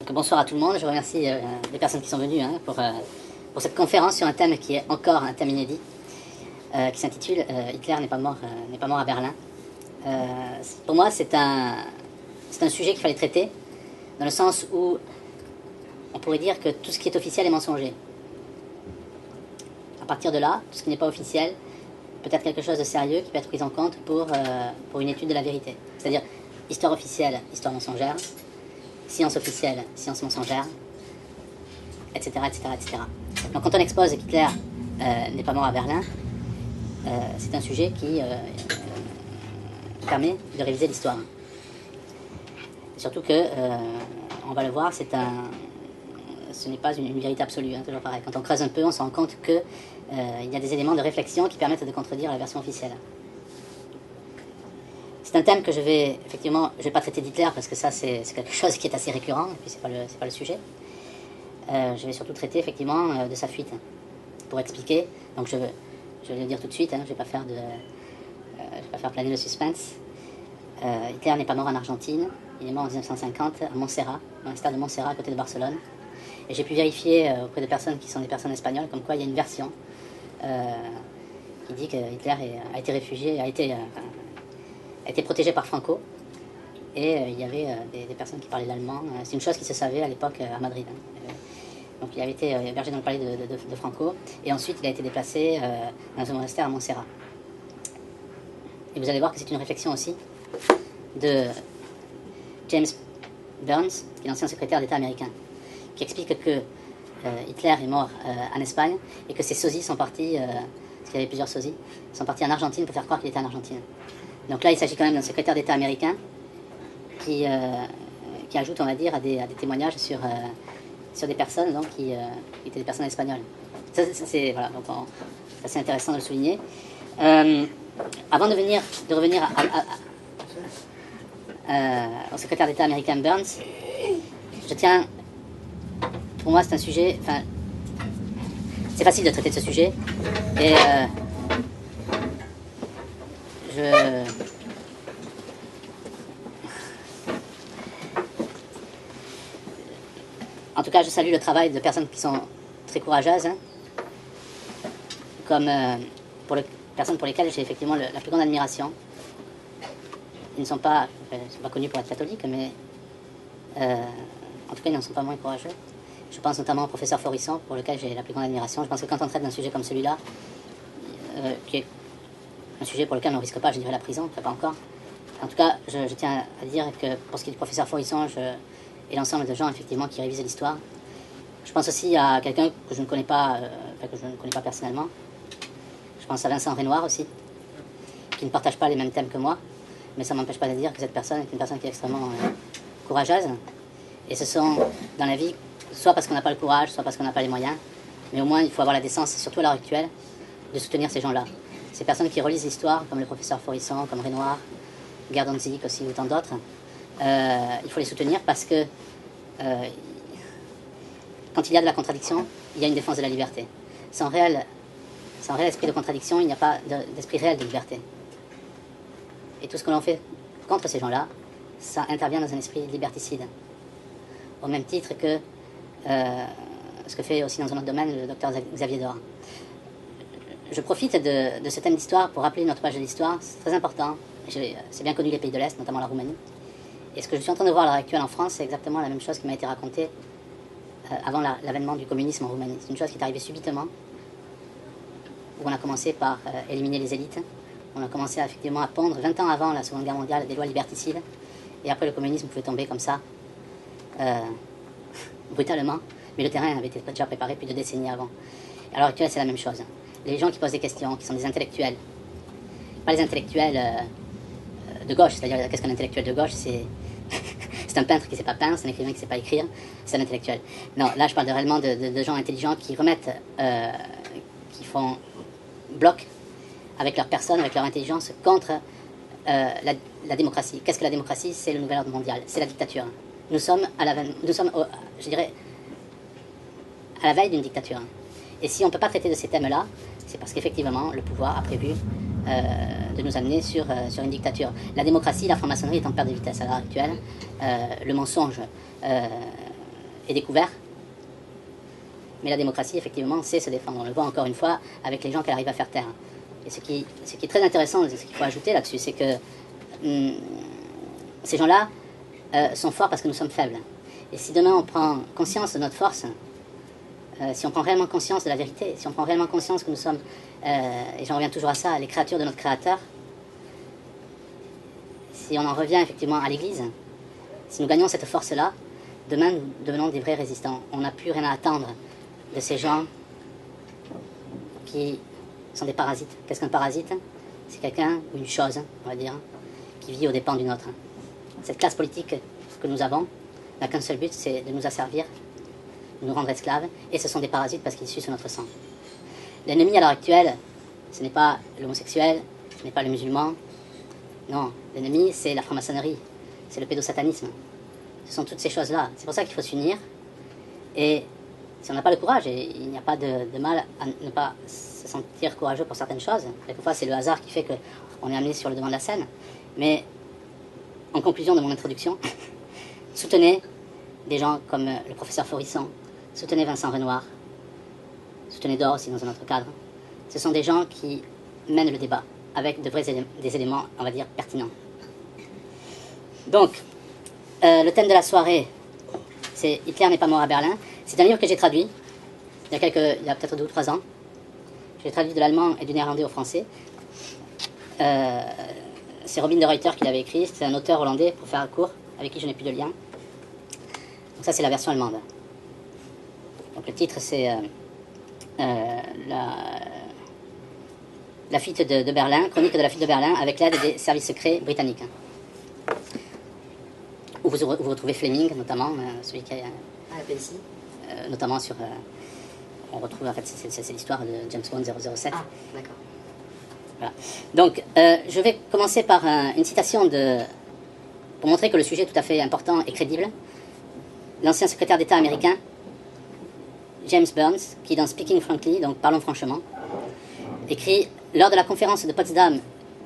Donc, bonsoir à tout le monde, je remercie les personnes qui sont venues pour cette conférence sur un thème qui est encore un thème inédit, qui s'intitule Hitler n'est pas mort à Berlin. Pour moi, c'est un sujet qu'il fallait traiter, dans le sens où on pourrait dire que tout ce qui est officiel est mensonger. À partir de là, tout ce qui n'est pas officiel peut être quelque chose de sérieux qui peut être pris en compte pour une étude de la vérité. C'est-à-dire, histoire officielle, histoire mensongère, science officielle, science mensongère, etc., etc., etc. Donc quand on expose qu'Hitler n'est pas mort à Berlin, c'est un sujet qui permet de réviser l'histoire. Surtout que, on va le voir, ce n'est pas une vérité absolue, toujours pareil. Quand on creuse un peu, on se rend compte qu'il y a des éléments de réflexion qui permettent de contredire la version officielle. C'est un thème que je vais pas traiter d'Hitler parce que ça c'est quelque chose qui est assez récurrent et puis c'est pas le sujet. Je vais surtout traiter effectivement de sa fuite pour expliquer. Donc je vais le dire tout de suite, je vais pas faire planer le suspense. Hitler n'est pas mort en Argentine, il est mort en 1950 à Montserrat, monastère de Montserrat à côté de Barcelone. Et j'ai pu vérifier auprès de personnes qui sont des personnes espagnoles comme quoi il y a une version qui dit que Hitler a été réfugié, a été protégé par Franco, et il y avait des personnes qui parlaient l'allemand. C'est une chose qui se savait à l'époque à Madrid. Donc il avait été hébergé dans le palais de Franco, et ensuite il a été déplacé dans un monastère à Montserrat. Et vous allez voir que c'est une réflexion aussi de James Burns, qui est l'ancien secrétaire d'État américain, qui explique que Hitler est mort en Espagne, et que ses sosies sont partis, parce qu'il y avait plusieurs sosies, sont partis en Argentine pour faire croire qu'il était en Argentine. Donc là, il s'agit quand même d'un secrétaire d'État américain qui ajoute, on va dire, à des témoignages sur des personnes donc, qui étaient des personnes espagnoles. C'est assez intéressant de le souligner. Avant de revenir au secrétaire d'État américain Burns, je tiens, pour moi c'est un sujet, c'est facile de traiter de ce sujet, et en tout cas, je salue le travail de personnes qui sont très courageuses, comme personnes pour lesquelles j'ai effectivement la plus grande admiration. Ils ne sont pas connus pour être catholiques, mais en tout cas, ils n'en sont pas moins courageux. Je pense notamment au professeur Forisson, pour lequel j'ai la plus grande admiration. Je pense que quand on traite d'un sujet comme celui-là, qui est un sujet pour lequel on ne risque pas, je dirais, la prison, pas encore. En tout cas, je tiens à dire que pour ce qui est du professeur Forisson et l'ensemble de gens, effectivement, qui révisent l'histoire, je pense aussi à quelqu'un que je ne connais pas, personnellement. Je pense à Vincent Renoir aussi, qui ne partage pas les mêmes thèmes que moi, mais ça ne m'empêche pas de dire que cette personne est une personne qui est extrêmement courageuse. Et ce sont, dans la vie, soit parce qu'on n'a pas le courage, soit parce qu'on n'a pas les moyens, mais au moins il faut avoir la décence, surtout à l'heure actuelle, de soutenir ces gens-là. Ces personnes qui relisent l'histoire, comme le professeur Forisson, comme Renoir, Gerdonzik aussi, ou tant d'autres, il faut les soutenir parce que quand il y a de la contradiction, il y a une défense de la liberté. Sans réel esprit de contradiction, il n'y a pas d'esprit réel de liberté. Et tout ce que l'on fait contre ces gens-là, ça intervient dans un esprit liberticide. Au même titre que ce que fait aussi dans un autre domaine le docteur Xavier Dor. Je profite de ce thème d'histoire pour rappeler notre page de l'histoire, c'est très important. C'est bien connu les pays de l'Est, notamment la Roumanie. Et ce que je suis en train de voir à l'heure actuelle en France, c'est exactement la même chose qui m'a été racontée avant l'avènement du communisme en Roumanie. C'est une chose qui est arrivée subitement, où on a commencé par éliminer les élites. On a commencé effectivement à pondre, 20 ans avant la Seconde Guerre mondiale, des lois liberticides. Et après, le communisme pouvait tomber comme ça, brutalement. Mais le terrain avait été déjà préparé plus de décennies avant. À l'heure actuelle, c'est la même chose. Les gens qui posent des questions, qui sont des intellectuels, pas les intellectuels de gauche, c'est-à-dire qu'est-ce qu'un intellectuel de gauche, c'est un peintre qui ne sait pas peindre, c'est un écrivain qui ne sait pas écrire, c'est un intellectuel. Non, là je parle réellement de gens intelligents qui remettent, qui font bloc avec leur personne, avec leur intelligence, contre la démocratie. Qu'est-ce que la démocratie? C'est le nouvel ordre mondial, c'est la dictature. Nous sommes, je dirais, à la veille d'une dictature. Et si on ne peut pas traiter de ces thèmes-là, c'est parce qu'effectivement, le pouvoir a prévu de nous amener sur une dictature. La démocratie, la franc-maçonnerie est en perte de vitesse à l'heure actuelle. Le mensonge est découvert. Mais la démocratie, effectivement, sait se défendre. On le voit encore une fois avec les gens qu'elle arrive à faire taire. Et ce qui est très intéressant, ce qu'il faut ajouter là-dessus, c'est que ces gens-là sont forts parce que nous sommes faibles. Et si demain on prend conscience de notre force, si on prend réellement conscience de la vérité, si on prend réellement conscience que nous sommes, et j'en reviens toujours à ça, les créatures de notre Créateur, si on en revient effectivement à l'Église, si nous gagnons cette force-là, demain nous devenons des vrais résistants. On n'a plus rien à attendre de ces gens qui sont des parasites. Qu'est-ce qu'un parasite? C'est quelqu'un ou une chose, on va dire, qui vit aux dépens d'une autre. Cette classe politique que nous avons n'a qu'un seul but, c'est de nous asservir, de nous rendre esclaves, et ce sont des parasites parce qu'ils sucent notre sang. L'ennemi à l'heure actuelle, ce n'est pas l'homosexuel, ce n'est pas le musulman, non, l'ennemi c'est la franc-maçonnerie, c'est le pédosatanisme. Ce sont toutes ces choses-là. C'est pour ça qu'il faut s'unir, et si on n'a pas le courage, et il n'y a pas de mal à ne pas se sentir courageux pour certaines choses, quelquefois c'est le hasard qui fait qu'on est amené sur le devant de la scène, mais en conclusion de mon introduction, soutenez des gens comme le professeur Faurisson, soutenez Vincent Renoir, soutenez Dore aussi dans un autre cadre. Ce sont des gens qui mènent le débat avec des éléments, on va dire, pertinents. Donc, le thème de la soirée, c'est Hitler n'est pas mort à Berlin. C'est un livre que j'ai traduit il y a peut-être 2 ou 3 ans. J'ai traduit de l'allemand et du néerlandais au français. C'est Robin de Ruyter qui l'avait écrit. C'est un auteur hollandais, pour faire court, avec qui je n'ai plus de lien. Donc ça, c'est la version allemande. Donc le titre, c'est la fuite de Berlin, chronique de la fuite de Berlin, avec l'aide des services secrets britanniques. Où vous retrouvez Fleming, notamment, celui qui a... ici. Notamment sur... on retrouve, en fait, c'est l'histoire de James Bond 007. Ah, d'accord. Voilà. Donc, je vais commencer par une citation pour montrer que le sujet est tout à fait important et crédible. L'ancien secrétaire d'État américain, James Burns, qui dans Speaking Frankly, donc Parlons franchement, écrit « Lors de la conférence de Potsdam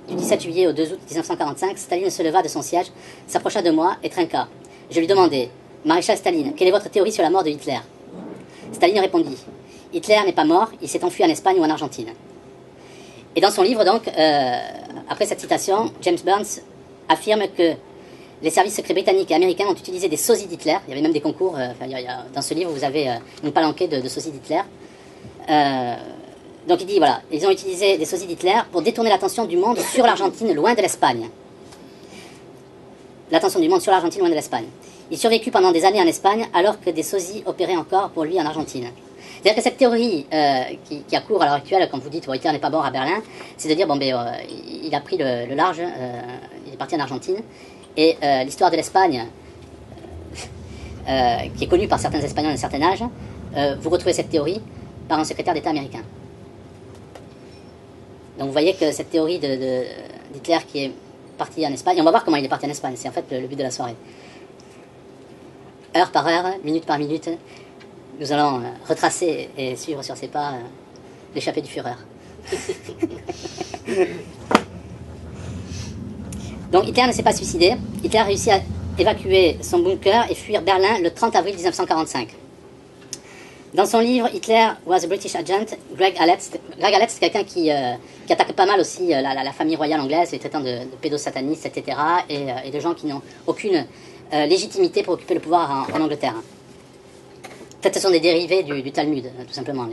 du 17 juillet au 2 août 1945, Staline se leva de son siège, s'approcha de moi et trinqua. Je lui demandai « Maréchal Staline, quelle est votre théorie sur la mort de Hitler ?» Staline répondit « Hitler n'est pas mort, il s'est enfui en Espagne ou en Argentine. » Et dans son livre, donc, après cette citation, James Burns affirme que les services secrets britanniques et américains ont utilisé des sosies d'Hitler. Il y avait même des concours. Dans ce livre, vous avez une palanquée de sosies d'Hitler. Donc il dit, voilà, ils ont utilisé des sosies d'Hitler pour détourner l'attention du monde sur l'Argentine, loin de l'Espagne. L'attention du monde sur l'Argentine, loin de l'Espagne. Il survécut pendant des années en Espagne, alors que des sosies opéraient encore pour lui en Argentine. C'est-à-dire que cette théorie qui a cours à l'heure actuelle, quand vous dites Hitler n'est pas mort à Berlin, c'est de dire, bon, il a pris le large, il est parti en Argentine, et l'histoire de l'Espagne, qui est connue par certains Espagnols d'un certain âge, vous retrouvez cette théorie par un secrétaire d'État américain. Donc vous voyez que cette théorie d'Hitler qui est parti en Espagne, on va voir comment il est parti en Espagne, c'est en fait le but de la soirée. Heure par heure, minute par minute, nous allons retracer et suivre sur ses pas l'échappée du Führer. Donc Hitler ne s'est pas suicidé. Hitler a réussi à évacuer son bunker et fuir Berlin le 30 avril 1945. Dans son livre Hitler was a British Agent, Greg Hallett, c'est quelqu'un qui attaque pas mal aussi la famille royale anglaise, les traitant de pédosatanistes, etc. Et de gens qui n'ont aucune légitimité pour occuper le pouvoir en Angleterre. Peut-être ce sont des dérivés du Talmud, tout simplement.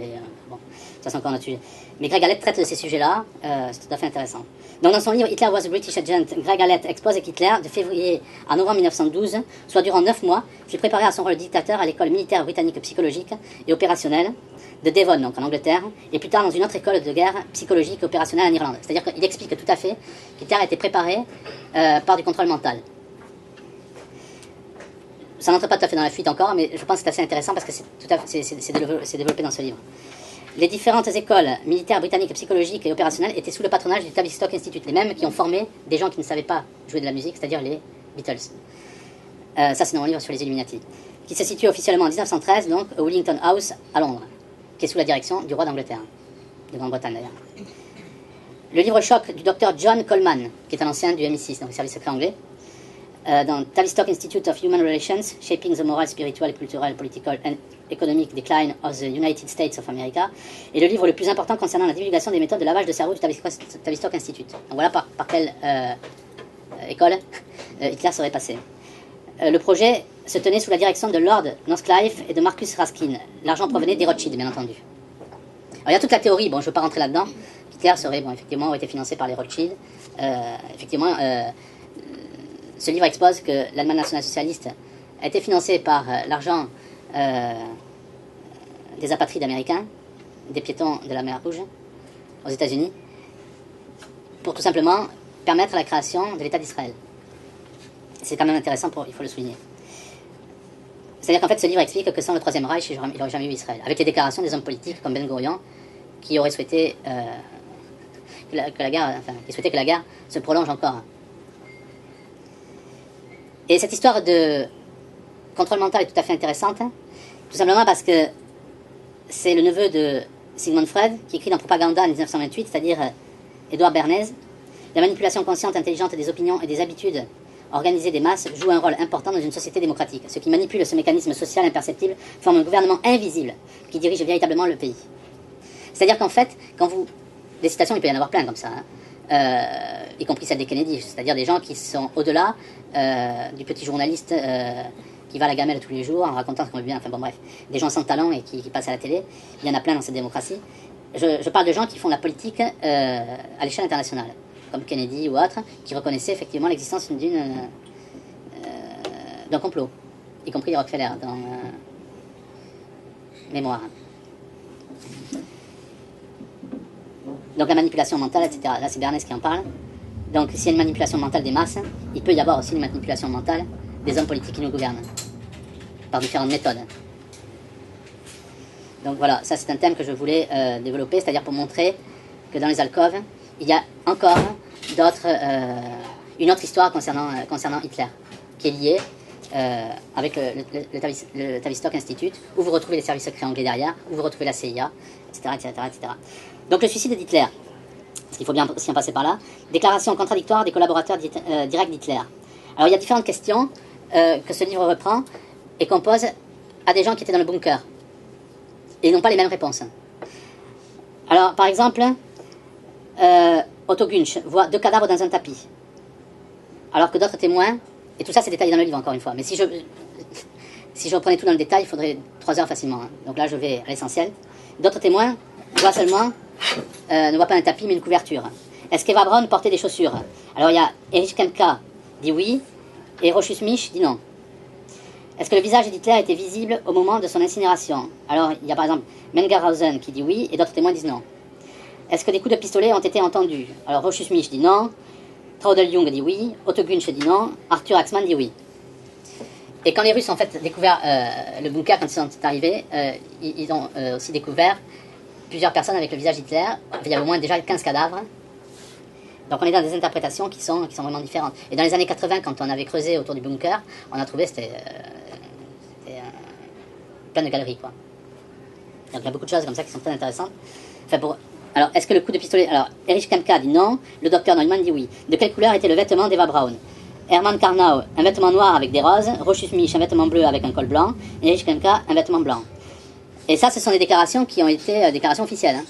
Bon, ça c'est encore notre sujet. Mais Greg Hallett traite de ces sujets-là, c'est tout à fait intéressant. Donc dans son livre Hitler was a British Agent, Greg Hallett expose qu'Hitler, de février à novembre 1912, soit durant 9 mois, fut préparé à son rôle de dictateur à l'école militaire britannique psychologique et opérationnelle de Devon, donc en Angleterre, et plus tard dans une autre école de guerre psychologique et opérationnelle en Irlande. C'est-à-dire qu'il explique tout à fait qu'Hitler a été préparé par du contrôle mental. Ça n'entre pas tout à fait dans la fuite encore, mais je pense que c'est assez intéressant parce que c'est développé dans ce livre. Les différentes écoles militaires britanniques, psychologiques et opérationnelles étaient sous le patronage du Tavistock Institute, les mêmes qui ont formé des gens qui ne savaient pas jouer de la musique, c'est-à-dire les Beatles. Ça, c'est dans mon livre sur les Illuminati, qui se situe officiellement en 1913, donc, au Wellington House, à Londres, qui est sous la direction du roi d'Angleterre, de Grande-Bretagne d'ailleurs. Le livre choc du docteur John Coleman, qui est un ancien du MI6, donc le service secret anglais, dans Tavistock Institute of Human Relations, Shaping the Moral, Spiritual, Cultural, Political and Economic Decline of the United States of America, est le livre le plus important concernant la divulgation des méthodes de lavage de cerveau du Tavistock Institute. Donc voilà par quelle école Hitler serait passé. Le projet se tenait sous la direction de Lord Northcliffe et de Marcus Raskin. L'argent provenait des Rothschild, bien entendu. Alors il y a toute la théorie, bon je ne veux pas rentrer là-dedans, Hitler serait, effectivement, aurait été financé par les Rothschild. Effectivement, ce livre expose que l'Allemagne nationale-socialiste a été financée par l'argent des apatrides américains, des piétons de la mer Rouge, aux États-Unis, pour tout simplement permettre la création de l'État d'Israël. C'est quand même intéressant, il faut le souligner. C'est-à-dire qu'en fait, ce livre explique que sans le Troisième Reich, il n'y aurait jamais eu Israël. Avec les déclarations des hommes politiques comme Ben Gurion, qui auraient souhaité qui souhaitait que la guerre se prolonge encore. Et cette histoire de contrôle mental est tout à fait intéressante, tout simplement parce que c'est le neveu de Sigmund Freud qui écrit dans Propaganda en 1928, c'est-à-dire Édouard Bernays, la manipulation consciente, intelligente des opinions et des habitudes organisées des masses joue un rôle important dans une société démocratique. Ce qui manipule ce mécanisme social imperceptible forme un gouvernement invisible qui dirige véritablement le pays. C'est-à-dire qu'en fait, quand vous... Des citations, il peut y en avoir plein comme ça, y compris celle des Kennedy, c'est-à-dire des gens qui sont au-delà du petit journaliste qui va à la gamelle tous les jours en racontant ce qu'on veut bien, enfin bon bref, des gens sans talent et qui passent à la télé, il y en a plein dans cette démocratie. Je parle de gens qui font la politique à l'échelle internationale, comme Kennedy ou autres, qui reconnaissaient effectivement l'existence d'un complot, y compris Rockefeller dans Mémoire. Donc la manipulation mentale, etc. Là, c'est Bernays qui en parle. Donc, s'il y a une manipulation mentale des masses, il peut y avoir aussi une manipulation mentale des hommes politiques qui nous gouvernent, par différentes méthodes. Donc voilà, ça c'est un thème que je voulais développer, c'est-à-dire pour montrer que dans les alcôves, il y a encore une autre histoire concernant Hitler, qui est liée avec le Tavistock Institute, où vous retrouvez les services secrets anglais derrière, où vous retrouvez la CIA, etc., etc., etc. Donc le suicide d'Hitler, parce qu'il faut bien aussi en passer par là, déclaration contradictoire des collaborateurs directs d'Hitler. Alors il y a différentes questions que ce livre reprend et qu'on pose à des gens qui étaient dans le bunker. Et ils n'ont pas les mêmes réponses. Alors par exemple, Otto Gunsch voit 2 cadavres dans un tapis, alors que d'autres témoins, et tout ça c'est détaillé dans le livre encore une fois, mais si je reprenais tout dans le détail, il faudrait 3 heures facilement. Donc là je vais à l'essentiel. D'autres témoins voient seulement, ne voient pas un tapis mais une couverture. Est-ce qu'Eva Braun portait des chaussures? Alors il y a Erich Kempka dit oui, et Rochus Mich dit non. Est-ce que le visage d'Hitler était visible au moment de son incinération? Alors il y a par exemple Mengerhausen qui dit oui, et d'autres témoins disent non. Est-ce que des coups de pistolet ont été entendus? Alors Rochus Mich dit non, Traudel Jung dit oui, Otto Gunsch dit non, Arthur Axmann dit oui. Et quand les Russes ont en fait découvert le bunker, quand ils sont arrivés, ils ont aussi découvert plusieurs personnes avec le visage d'Hitler. Il y avait au moins déjà 15 cadavres. Donc on est dans des interprétations qui sont vraiment différentes. Et dans les années 80, quand on avait creusé autour du bunker, on a trouvé c'était plein de galeries, quoi. Donc il y a beaucoup de choses comme ça qui sont très intéressantes. Enfin, alors, est-ce que le coup de pistolet... Alors, Erich Kempka dit non, le docteur Neumann dit oui. De quelle couleur était le vêtement d'Eva Braun? Hermann Karnau, un vêtement noir avec des roses, Rochus Mich, un vêtement bleu avec un col blanc, et Erich Kempka, un vêtement blanc. Et ça, ce sont des déclarations qui ont été déclarations officielles. Hein.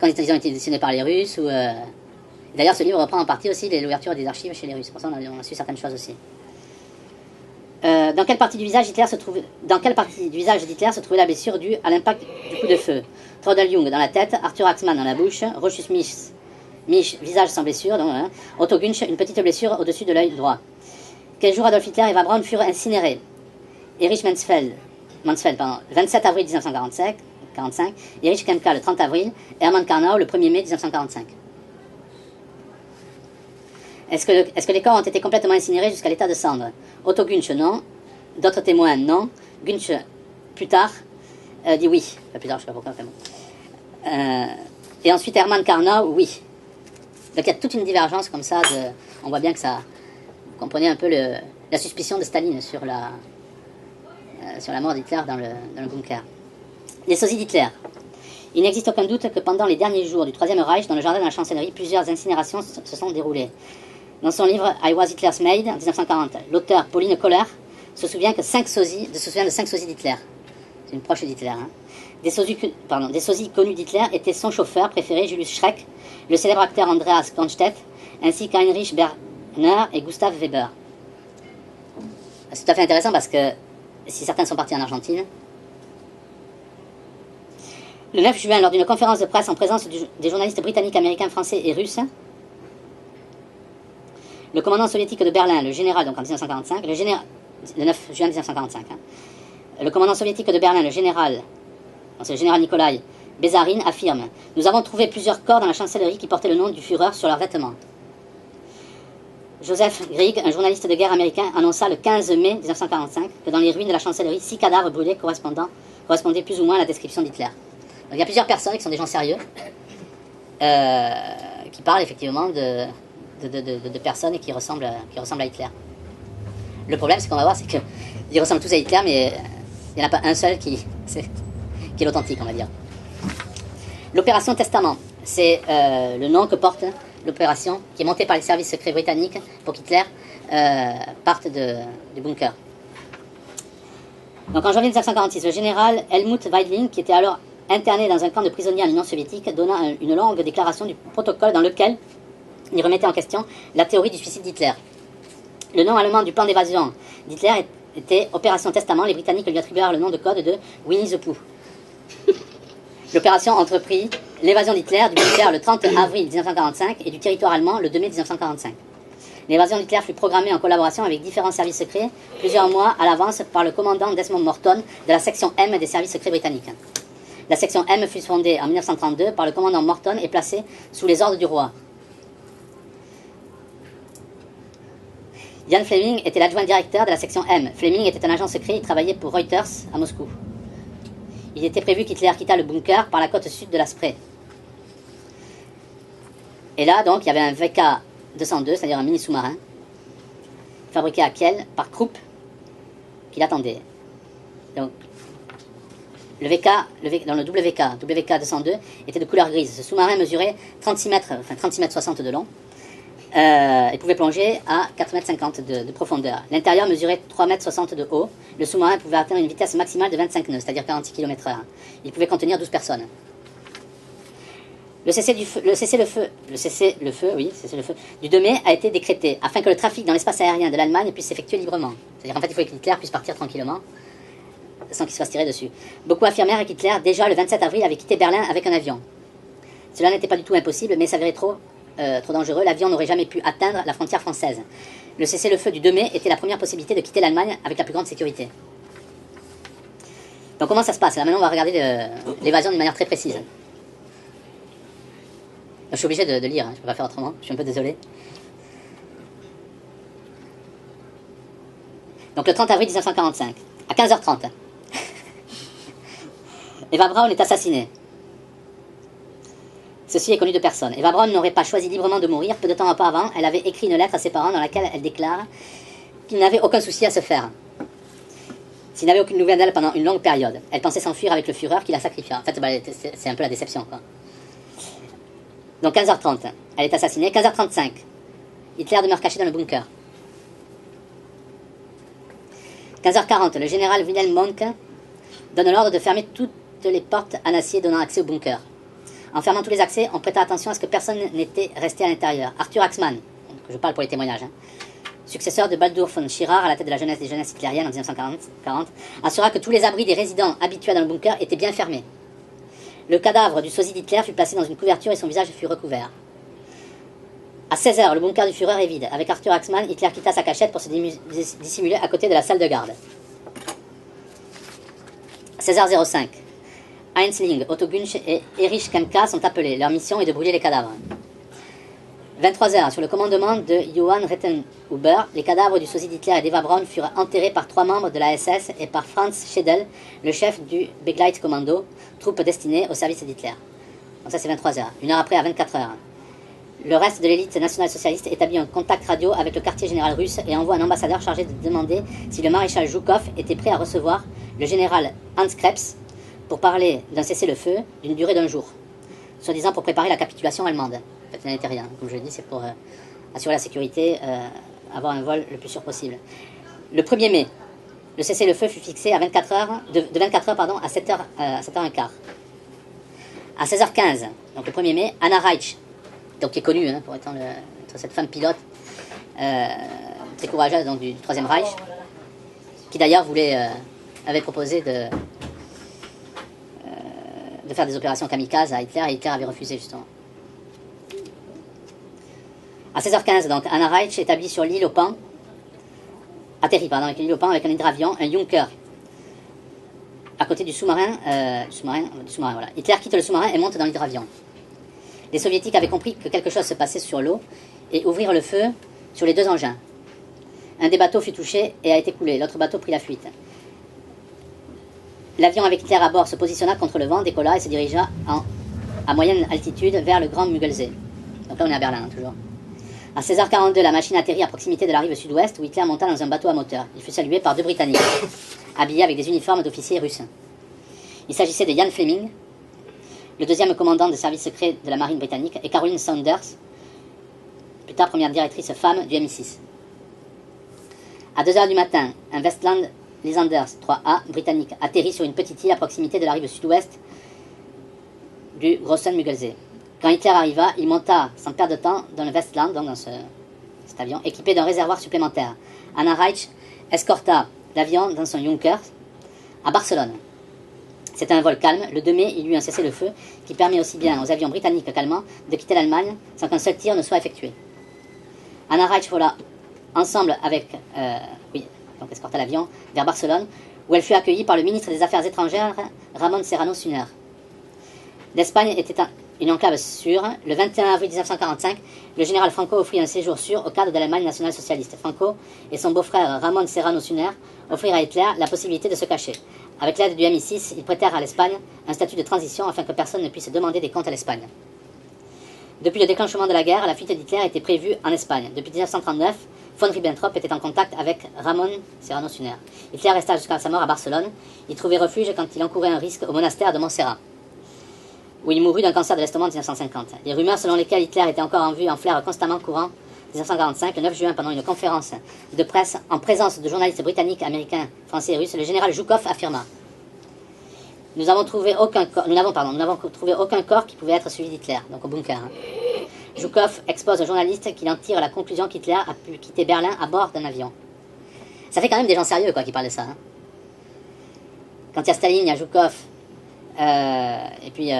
Quand ils ont été dessinés par les Russes, ou... D'ailleurs, ce livre reprend en partie aussi l'ouverture des archives chez les Russes. Pour ça, on a su certaines choses aussi. Dans quelle partie du visage d'Hitler se trouvait la blessure due à l'impact du coup de feu? Traudel Jung dans la tête, Arthur Axmann dans la bouche, Rochus Mich, visage sans blessure, donc, Otto Gunsch, une petite blessure au-dessus de l'œil droit. Quel jour Adolf Hitler et Eva Braun furent incinérés? Erich Mansfeld, 27 avril 1945, Erich Kempka le 30 avril, Hermann Karnau le 1er mai 1945. Est-ce que les corps ont été complètement incinérés jusqu'à l'état de cendre? Otto Gunsch, non. D'autres témoins, non. Gunsch, plus tard, dit oui. Enfin, plus tard, je ne sais pas pourquoi, enfin bon. Et ensuite, Hermann Karnau, oui. Donc il y a toute une divergence comme ça. On voit bien que ça... Vous comprenez un peu la suspicion de Staline sur la mort d'Hitler dans le bunker. Les sosies d'Hitler. Il n'existe aucun doute que pendant les derniers jours du Troisième Reich, dans le jardin de la chancellerie, plusieurs incinérations se sont déroulées. Dans son livre I Was Hitler's Maid, en 1940, l'auteur Pauline Kohler se souvient de 5 sosies d'Hitler. C'est une proche d'Hitler. Hein. Des sosies connus d'Hitler étaient son chauffeur préféré Julius Schreck, le célèbre acteur Andreas Kornstedt, ainsi qu'Heinrich Berner et Gustav Weber. C'est tout à fait intéressant parce que si certains sont partis en Argentine, le 9 juin, lors d'une conférence de presse en présence des journalistes britanniques, américains, français et russes, le commandant soviétique de Berlin, le général, donc en 1945, le 9 juin 1945, hein, le commandant soviétique de Berlin, c'est le général Nikolai Bézarine, affirme « Nous avons trouvé plusieurs corps dans la chancellerie qui portaient le nom du Führer sur leurs vêtements. » Joseph Grieg, un journaliste de guerre américain, annonça le 15 mai 1945 que dans les ruines de la chancellerie, 6 cadavres brûlés correspondaient plus ou moins à la description d'Hitler. Donc il y a plusieurs personnes qui sont des gens sérieux, qui parlent effectivement de personnes qui ressemblent à Hitler. Le problème, c'est qu'on va voir, c'est qu'ils ressemblent tous à Hitler, mais il n'y en a pas un seul qui est l'authentique, on va dire. L'opération Testament, c'est le nom que porte l'opération qui est montée par les services secrets britanniques pour qu'Hitler parte du bunker. Donc en janvier 1946, le général Helmut Weidling, qui était alors interné dans un camp de prisonniers en Union soviétique, donna une longue déclaration du protocole dans lequel il remettait en question la théorie du suicide d'Hitler. Le nom allemand du plan d'évasion d'Hitler était Opération Testament. Les Britanniques lui attribuèrent le nom de code de Winnie the Pooh. L'opération entreprit l'évasion d'Hitler du bunker le 30 avril 1945 et du territoire allemand le 2 mai 1945. L'évasion d'Hitler fut programmée en collaboration avec différents services secrets plusieurs mois à l'avance par le commandant Desmond Morton de la section M des services secrets britanniques. La section M fut fondée en 1932 par le commandant Morton et placée sous les ordres du roi. Ian Fleming était l'adjoint directeur de la section M. Fleming était un agent secret, il travaillait pour Reuters à Moscou. Il était prévu qu'Hitler quittât le bunker par la côte sud de la Spree. Et là, donc, il y avait un VK-202, c'est-à-dire un mini-sous-marin, fabriqué à Kiel par Krupp, qui l'attendait. Donc, dans le WK-202 était de couleur grise. Ce sous-marin mesurait 36 mètres 60 de long. Il pouvait plonger à 4,50 m de profondeur. L'intérieur mesurait 3,60 m de haut. Le sous-marin pouvait atteindre une vitesse maximale de 25 nœuds, c'est-à-dire 46 km/h. Il pouvait contenir 12 personnes. Le cessez-le-feu du 2 mai a été décrété afin que le trafic dans l'espace aérien de l'Allemagne puisse s'effectuer librement. C'est-à-dire qu'en fait, il fallait qu'Hitler puisse partir tranquillement, sans qu'il se fasse tirer dessus. Beaucoup affirmèrent qu'Hitler, déjà le 27 avril, avait quitté Berlin avec un avion. Cela n'était pas du tout impossible, mais s'avérait trop dangereux. L'avion n'aurait jamais pu atteindre la frontière française. Le cessez-le-feu du 2 mai était la première possibilité de quitter l'Allemagne avec la plus grande sécurité. Donc comment ça se passe? Là maintenant on va regarder l'évasion d'une manière très précise. Je suis obligé de lire, hein. Je ne peux pas faire autrement, je suis un peu désolé. Donc le 30 avril 1945, à 15h30, Eva Braun est assassinée. Ceci est connu de personne. Eva Braun n'aurait pas choisi librement de mourir. Peu de temps auparavant, elle avait écrit une lettre à ses parents dans laquelle elle déclare qu'il n'avait aucun souci à se faire. S'il n'avait aucune nouvelle d'elle pendant une longue période. Elle pensait s'enfuir avec le Führer qui la sacrifia. En fait, c'est un peu la déception, quoi. Donc 15h30, elle est assassinée. 15h35, Hitler demeure caché dans le bunker. 15h40, le général Wilhelm Mohnke donne l'ordre de fermer toutes les portes en acier donnant accès au bunker. En fermant tous les accès, on prêta attention à ce que personne n'était resté à l'intérieur. Arthur Axmann, je parle pour les témoignages, successeur de Baldur von Schirach à la tête de la jeunesse des jeunesses hitlériennes en 1940, assura que tous les abris des résidents habitués dans le bunker étaient bien fermés. Le cadavre du sosie d'Hitler fut placé dans une couverture et son visage fut recouvert. À 16h, le bunker du Führer est vide. Avec Arthur Axmann, Hitler quitta sa cachette pour se dissimuler à côté de la salle de garde. 16h05. Heinzling, Otto Gunsch et Erich Kempka sont appelés. Leur mission est de brûler les cadavres. 23h, sur le commandement de Johann Rettenhuber, les cadavres du sosie d'Hitler et d'Eva Braun furent enterrés par 3 membres de la SS et par Franz Schedel, le chef du Begleitkommando, troupe destinée au service d'Hitler. Donc ça c'est 23h. Une heure après, à 24h, le reste de l'élite nationale-socialiste établit un contact radio avec le quartier général russe et envoie un ambassadeur chargé de demander si le maréchal Zhukov était prêt à recevoir le général Hans Krebs pour parler d'un cessez-le-feu d'une durée d'1 jour, soi-disant pour préparer la capitulation allemande. En fait, ça n'était rien. Comme je l'ai dit, c'est pour assurer la sécurité, avoir un vol le plus sûr possible. Le 1er mai, le cessez-le-feu fut fixé à 24 heures, de 24 heures pardon, à 7h15. À 16h15, donc le 1er mai, Anna Reich, donc qui est connue pour être cette femme pilote très courageuse donc, du Troisième Reich, qui d'ailleurs avait proposé de faire des opérations kamikazes à Hitler, et Hitler avait refusé justement. À 16h15, donc, Anna Reich établit sur l'île au Pan, atterrit avec l'île au Pan avec un hydravion, un Junker, à côté du sous-marin, voilà. Hitler quitte le sous-marin et monte dans l'hydravion. Les soviétiques avaient compris que quelque chose se passait sur l'eau et ouvrirent le feu sur les deux engins. Un des bateaux fut touché et a été coulé, l'autre bateau prit la fuite. L'avion avec Hitler à bord se positionna contre le vent, décolla et se dirigea à moyenne altitude vers le Grand Müggelsee. Donc là on est à Berlin toujours. À 16h42, la machine atterrit à proximité de la rive sud-ouest où Hitler monta dans un bateau à moteur. Il fut salué par 2 Britanniques, habillés avec des uniformes d'officiers russes. Il s'agissait de Ian Fleming, le deuxième commandant de service secret de la marine britannique, et Caroline Saunders, plus tard première directrice femme du MI6. À 2h du matin, un Westland Lysander 3A britannique atterrit sur une petite île à proximité de la rive sud-ouest du Großen Müggelsee. Quand Hitler arriva, il monta sans perdre de temps dans le Westland, donc dans cet avion, équipé d'un réservoir supplémentaire. Anna Reich escorta l'avion dans son Junker à Barcelone. C'était un vol calme. Le 2 mai, il y eut un cessez-le-feu qui permet aussi bien aux avions britanniques qu'allemands de quitter l'Allemagne sans qu'un seul tir ne soit effectué. Anna Reich vola ensemble avec, donc escorta l'avion vers Barcelone, où elle fut accueillie par le ministre des Affaires étrangères, Ramon Serrano Suner. L'Espagne était une enclave sûre. Le 21 avril 1945, le général Franco offrit un séjour sûr au cadre de l'Allemagne nationale-socialiste. Franco et son beau-frère Ramon Serrano Suner offrirent à Hitler la possibilité de se cacher. Avec l'aide du MI6, ils prêtèrent à l'Espagne un statut de transition afin que personne ne puisse demander des comptes à l'Espagne. Depuis le déclenchement de la guerre, la fuite d'Hitler était prévue en Espagne. Depuis 1939, von Ribbentrop était en contact avec Ramon Serrano Suner. Hitler resta jusqu'à sa mort à Barcelone. Il trouvait refuge quand il encourait un risque au monastère de Montserrat, où il mourut d'un cancer de l'estomac en 1950. Les rumeurs selon lesquelles Hitler était encore en vue enflèrent constamment courant 1945. Le 9 juin, pendant une conférence de presse en présence de journalistes britanniques, américains, français et russes, le général Zhukov affirma: Nous n'avons trouvé aucun corps qui pouvait être celui d'Hitler, donc au bunker. Zhukov expose aux journalistes qu'il en tire la conclusion qu'Hitler a pu quitter Berlin à bord d'un avion. Ça fait quand même des gens sérieux qui parlent de ça. Quand il y a Staline, il y a Zhukov, et puis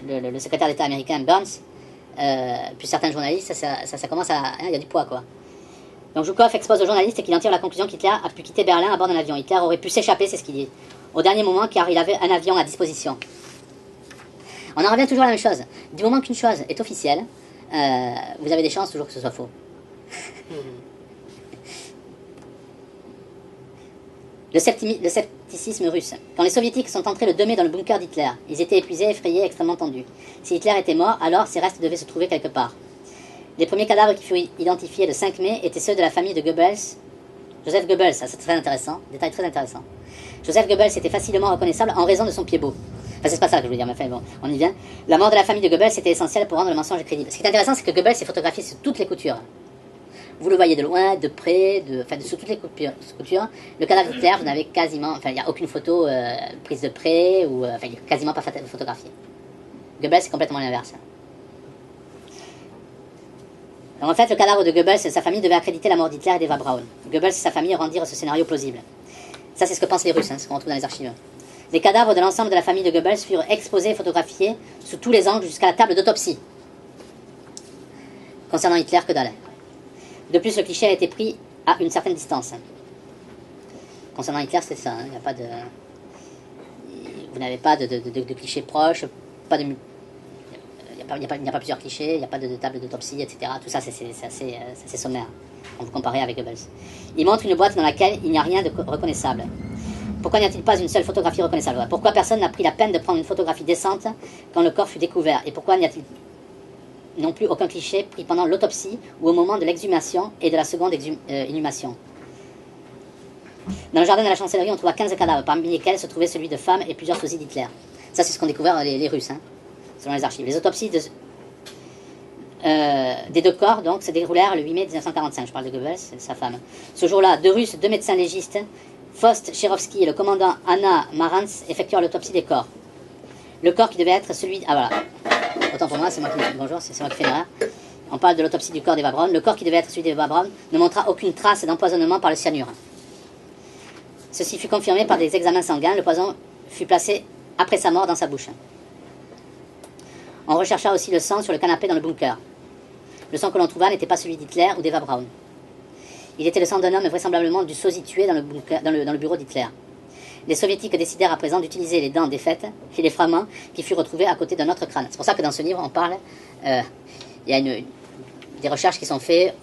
le secrétaire d'État américain Burns, puis certains journalistes, ça commence à... il y a du poids quoi. Donc Zhukov expose aux journalistes qu'il en tire la conclusion qu'Hitler a pu quitter Berlin à bord d'un avion. Hitler aurait pu s'échapper, c'est ce qu'il dit, au dernier moment, car il avait un avion à disposition. On en revient toujours à la même chose. Du moment qu'une chose est officielle, vous avez des chances toujours que ce soit faux. Le scepticisme russe. Quand les soviétiques sont entrés le 2 mai dans le bunker d'Hitler, ils étaient épuisés, effrayés, extrêmement tendus. Si Hitler était mort, alors ses restes devaient se trouver quelque part. Les premiers cadavres qui furent identifiés le 5 mai étaient ceux de la famille de Goebbels. Joseph Goebbels, ça c'est très intéressant, détail très intéressant. Joseph Goebbels était facilement reconnaissable en raison de son pied beau. Enfin, c'est pas ça que je veux dire, mais enfin, bon, on y vient. La mort de la famille de Goebbels était essentielle pour rendre le mensonge crédible. Ce qui est intéressant, c'est que Goebbels est photographié sur toutes les coutures. Vous le voyez de loin, de près, sous toutes les coutures. Le cadavre d'Hitler, vous n'avez quasiment... Enfin, il n'y a aucune photo prise de près, ou... enfin, il n'est quasiment pas photographié. Goebbels, c'est complètement l'inverse. En fait, le cadavre de Goebbels et sa famille devaient accréditer la mort d'Hitler et d'Eva Braun. Goebbels et sa famille rendirent ce scénario plausible. Ça, c'est ce que pensent les Russes, ce qu'on retrouve dans les archives. Les cadavres de l'ensemble de la famille de Goebbels furent exposés et photographiés sous tous les angles jusqu'à la table d'autopsie. Concernant Hitler, que dalle. De plus, le cliché a été pris à une certaine distance. Concernant Hitler, c'est ça, il n'y a pas de... Vous n'avez pas de clichés proches, pas de... Il n'y a pas plusieurs clichés, il n'y a pas de table d'autopsie, etc. Tout ça, c'est assez sommaire, quand vous comparez avec Goebbels. Il montre une boîte dans laquelle il n'y a rien de reconnaissable. Pourquoi n'y a-t-il pas une seule photographie reconnaissable? Pourquoi personne n'a pris la peine de prendre une photographie décente quand le corps fut découvert? Et pourquoi n'y a-t-il non plus aucun cliché pris pendant l'autopsie ou au moment de l'exhumation et de la seconde inhumation? Dans le jardin de la chancellerie, on trouva 15 cadavres, parmi lesquels se trouvait celui de femmes et plusieurs sosies d'Hitler. Ça, c'est ce qu'ont découvert les Russes, selon les archives. Les autopsies des deux corps donc, se déroulèrent le 8 mai 1945. Je parle de Goebbels et de sa femme. Ce jour-là, deux Russes, deux médecins légistes, Faust Cherovsky et le commandant Anna Marantz, effectuèrent l'autopsie des corps. Le corps qui devait être celui... Ah voilà. Autant pour moi, c'est moi qui... Bonjour, c'est moi qui fais l'erreur. On parle de l'autopsie du corps d'Eva Braun. Le corps qui devait être celui d'Eva Braun ne montra aucune trace d'empoisonnement par le cyanure. Ceci fut confirmé par des examens sanguins. Le poison fut placé après sa mort dans sa bouche. On rechercha aussi le sang sur le canapé dans le bunker. Le sang que l'on trouva n'était pas celui d'Hitler ou d'Eva Braun. Il était le sang d'un homme vraisemblablement du sosie tué dans le bureau d'Hitler. Les soviétiques décidèrent à présent d'utiliser les dents défaites et les fragments qui furent retrouvés à côté d'un autre crâne. C'est pour ça que dans ce livre, on parle... il y a des recherches qui sont faites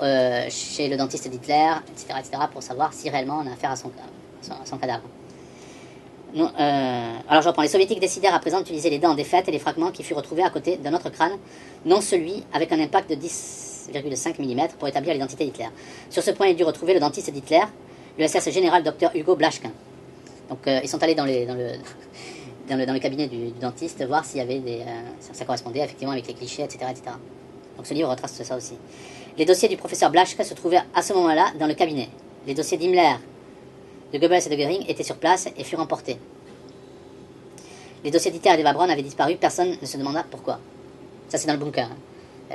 chez le dentiste d'Hitler, etc., pour savoir si réellement on a affaire à son cadavre. Non, alors je reprends. Les soviétiques décidèrent à présent d'utiliser les dents défaites et les fragments qui furent retrouvés à côté d'un autre crâne, non celui avec un impact de 10,5 mm pour établir l'identité d'Hitler. Sur ce point, il dut retrouver le dentiste d'Hitler, le SS général Dr Hugo Blashkin. Donc ils sont allés dans le cabinet du dentiste voir s'il y avait ça correspondait effectivement avec les clichés, etc., etc. Donc ce livre retrace ça aussi. Les dossiers du professeur Blashkin se trouvaient à ce moment-là dans le cabinet. Les dossiers d'Himmler, de Goebbels et de Göring étaient sur place et furent emportés. Les dossiers d'Hitler et d'Eva Braun avaient disparu, personne ne se demanda pourquoi. Ça c'est dans le bunker.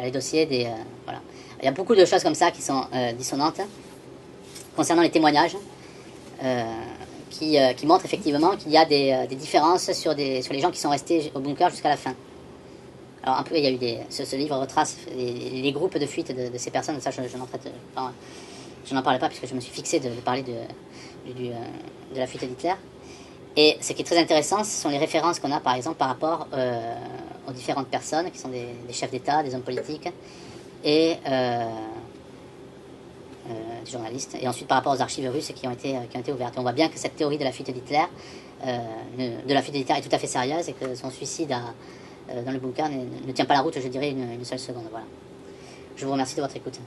Les dossiers des... voilà. Il y a beaucoup de choses comme ça qui sont dissonantes concernant les témoignages qui montrent effectivement qu'il y a des différences sur les gens qui sont restés au bunker jusqu'à la fin. Alors un peu, il y a eu ce livre retrace les groupes de fuite de ces personnes, ça je n'en parlais pas puisque je me suis fixé de parler de la fuite d'Hitler. Et ce qui est très intéressant, ce sont les références qu'on a par exemple par rapport aux différentes personnes qui sont des chefs d'État, des hommes politiques et des journalistes, et ensuite par rapport aux archives russes qui ont été ouvertes. Et on voit bien que cette théorie de la fuite d'Hitler est tout à fait sérieuse et que son suicide dans le bunker ne tient pas la route, je dirais, une seule seconde. Voilà. Je vous remercie de votre écoute.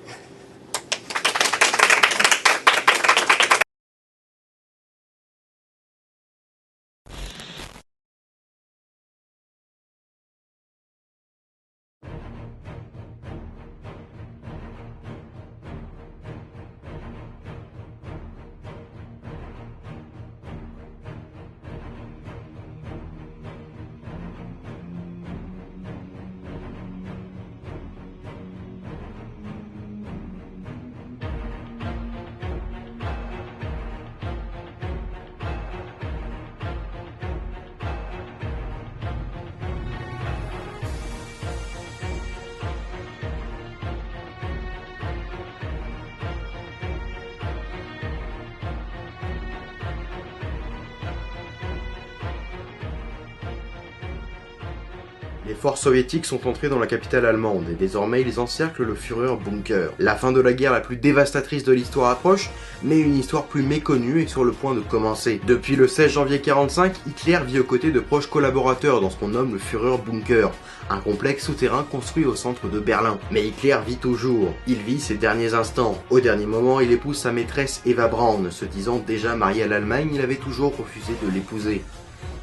Les forces soviétiques sont entrées dans la capitale allemande et désormais ils encerclent le Führerbunker. La fin de la guerre la plus dévastatrice de l'histoire approche, mais une histoire plus méconnue est sur le point de commencer. Depuis le 16 janvier 1945, Hitler vit aux côtés de proches collaborateurs dans ce qu'on nomme le Führerbunker, un complexe souterrain construit au centre de Berlin. Mais Hitler vit toujours. Il vit ses derniers instants. Au dernier moment, il épouse sa maîtresse Eva Braun. Se disant déjà marié à l'Allemagne, il avait toujours refusé de l'épouser.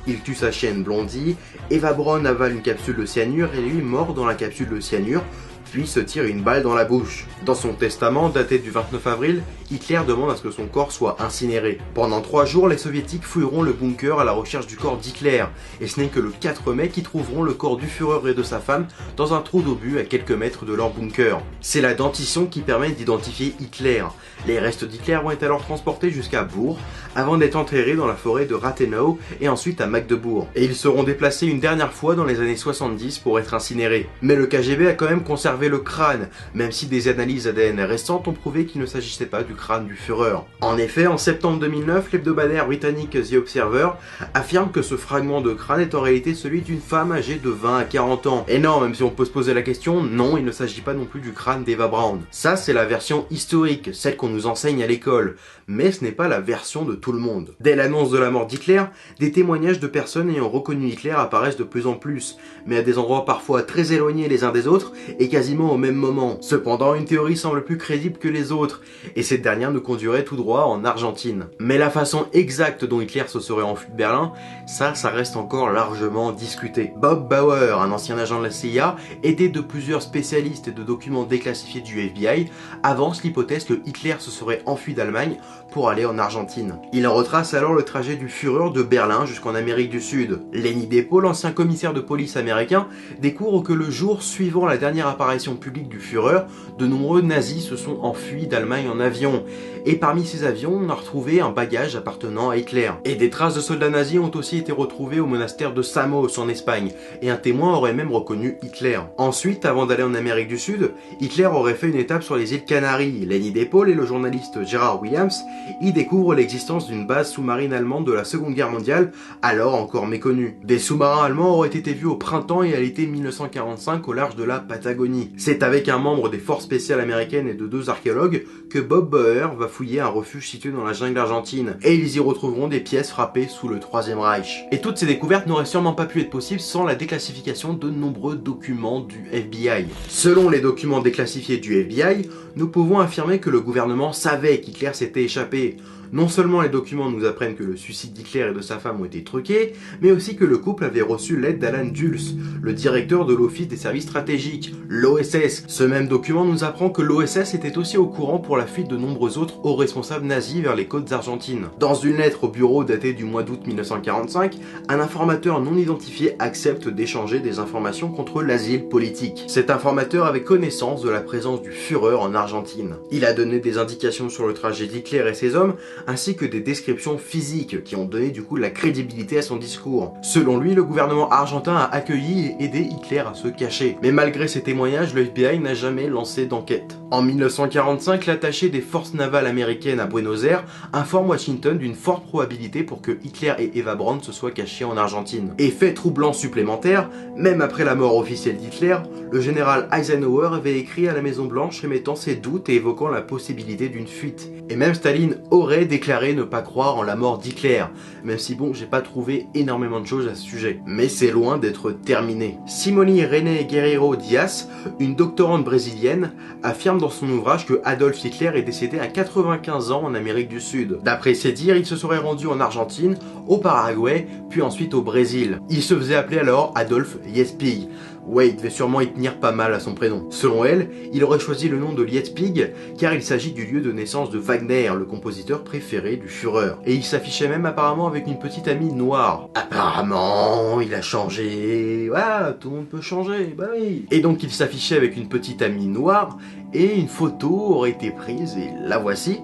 Il tue sa chienne Blondie, Eva Braun avale une capsule de cyanure et lui mord dans la capsule de cyanure, puis se tire une balle dans la bouche. Dans son testament, daté du 29 avril, Hitler demande à ce que son corps soit incinéré. Pendant 3 jours, les soviétiques fouilleront le bunker à la recherche du corps d'Hitler, et ce n'est que le 4 mai qu'ils trouveront le corps du Führer et de sa femme dans un trou d'obus à quelques mètres de leur bunker. C'est la dentition qui permet d'identifier Hitler. Les restes d'Hitler vont être alors transportés jusqu'à Bourg, avant d'être enterrés dans la forêt de Rathenau et ensuite à Magdebourg. Et ils seront déplacés une dernière fois dans les années 70 pour être incinérés. Mais le KGB a quand même conservé le crâne, même si des analyses ADN récentes ont prouvé qu'il ne s'agissait pas du crâne du Führer. En effet, en septembre 2009, l'hebdomadaire britannique The Observer affirme que ce fragment de crâne est en réalité celui d'une femme âgée de 20 à 40 ans. Et non, même si on peut se poser la question, non, il ne s'agit pas non plus du crâne d'Eva Braun. Ça, c'est la version historique, celle qu'on nous enseigne à l'école. Mais ce n'est pas la version de tout le monde. Dès l'annonce de la mort d'Hitler, des témoignages de personnes ayant reconnu Hitler apparaissent de plus en plus, mais à des endroits parfois très éloignés les uns des autres et quasiment au même moment. Cependant, une théorie semble plus crédible que les autres, et cette dernière nous conduirait tout droit en Argentine. Mais la façon exacte dont Hitler se serait enfui de Berlin, ça reste encore largement discuté. Bob Bauer, un ancien agent de la CIA, aidé de plusieurs spécialistes et de documents déclassifiés du FBI, avance l'hypothèse que Hitler se serait enfui d'Allemagne pour aller en Argentine. Il en retrace alors le trajet du Führer de Berlin jusqu'en Amérique du Sud. Lenny Depot, l'ancien commissaire de police américain, découvre que le jour suivant la dernière apparition publique du Führer, de nombreux nazis se sont enfuis d'Allemagne en avion. Et parmi ces avions, on a retrouvé un bagage appartenant à Hitler. Et des traces de soldats nazis ont aussi été retrouvées au monastère de Samos en Espagne, et un témoin aurait même reconnu Hitler. Ensuite, avant d'aller en Amérique du Sud, Hitler aurait fait une étape sur les îles Canaries. Lenny Depot et le journaliste Gerard Williams y découvrent l'existence d'une base sous-marine allemande de la Seconde Guerre mondiale, alors encore méconnue. Des sous-marins allemands auraient été vus au printemps et à l'été 1945 au large de la Patagonie. C'est avec un membre des forces spéciales américaines et de 2 archéologues que Bob Bauer va fouiller un refuge situé dans la jungle argentine, et ils y retrouveront des pièces frappées sous le Troisième Reich. Et toutes ces découvertes n'auraient sûrement pas pu être possibles sans la déclassification de nombreux documents du FBI. Selon les documents déclassifiés du FBI, nous pouvons affirmer que le gouvernement savait qu'Hitler s'était échappé. Non seulement les documents nous apprennent que le suicide d'Hitler et de sa femme ont été truqués, mais aussi que le couple avait reçu l'aide d'Alan Dulles, le directeur de l'Office des services stratégiques, l'OSS. Ce même document nous apprend que l'OSS était aussi au courant pour la fuite de nombreux autres hauts responsables nazis vers les côtes argentines. Dans une lettre au bureau datée du mois d'août 1945, un informateur non identifié accepte d'échanger des informations contre l'asile politique. Cet informateur avait connaissance de la présence du Führer en Argentine. Il a donné des indications sur le trajet d'Hitler et ses hommes, ainsi que des descriptions physiques qui ont donné du coup de la crédibilité à son discours. Selon lui, le gouvernement argentin a accueilli et aidé Hitler à se cacher. Mais malgré ces témoignages, le FBI n'a jamais lancé d'enquête. En 1945, l'attaché des forces navales américaines à Buenos Aires informe Washington d'une forte probabilité pour que Hitler et Eva Braun se soient cachés en Argentine. Et fait troublant supplémentaire, même après la mort officielle d'Hitler, le général Eisenhower avait écrit à la Maison Blanche émettant ses doutes et évoquant la possibilité d'une fuite. Et même Staline aurait déclaré ne pas croire en la mort d'Hitler, même si bon, j'ai pas trouvé énormément de choses à ce sujet. Mais c'est loin d'être terminé. Simone René Guerreiro Dias, une doctorante brésilienne, affirme dans son ouvrage que Adolf Hitler est décédé à 95 ans en Amérique du Sud. D'après ses dires, il se serait rendu en Argentine, au Paraguay, puis ensuite au Brésil. Il se faisait appeler alors Adolf Liespig. Ouais, il devait sûrement y tenir pas mal à son prénom. Selon elle, il aurait choisi le nom de Liespig car il s'agit du lieu de naissance de Wagner, le compositeur préféré du Führer. Et il s'affichait même apparemment avec une petite amie noire. Apparemment, il a changé. Ah, tout le monde peut changer, bah oui. Et donc il s'affichait avec une petite amie noire et une photo aurait été prise et la voici.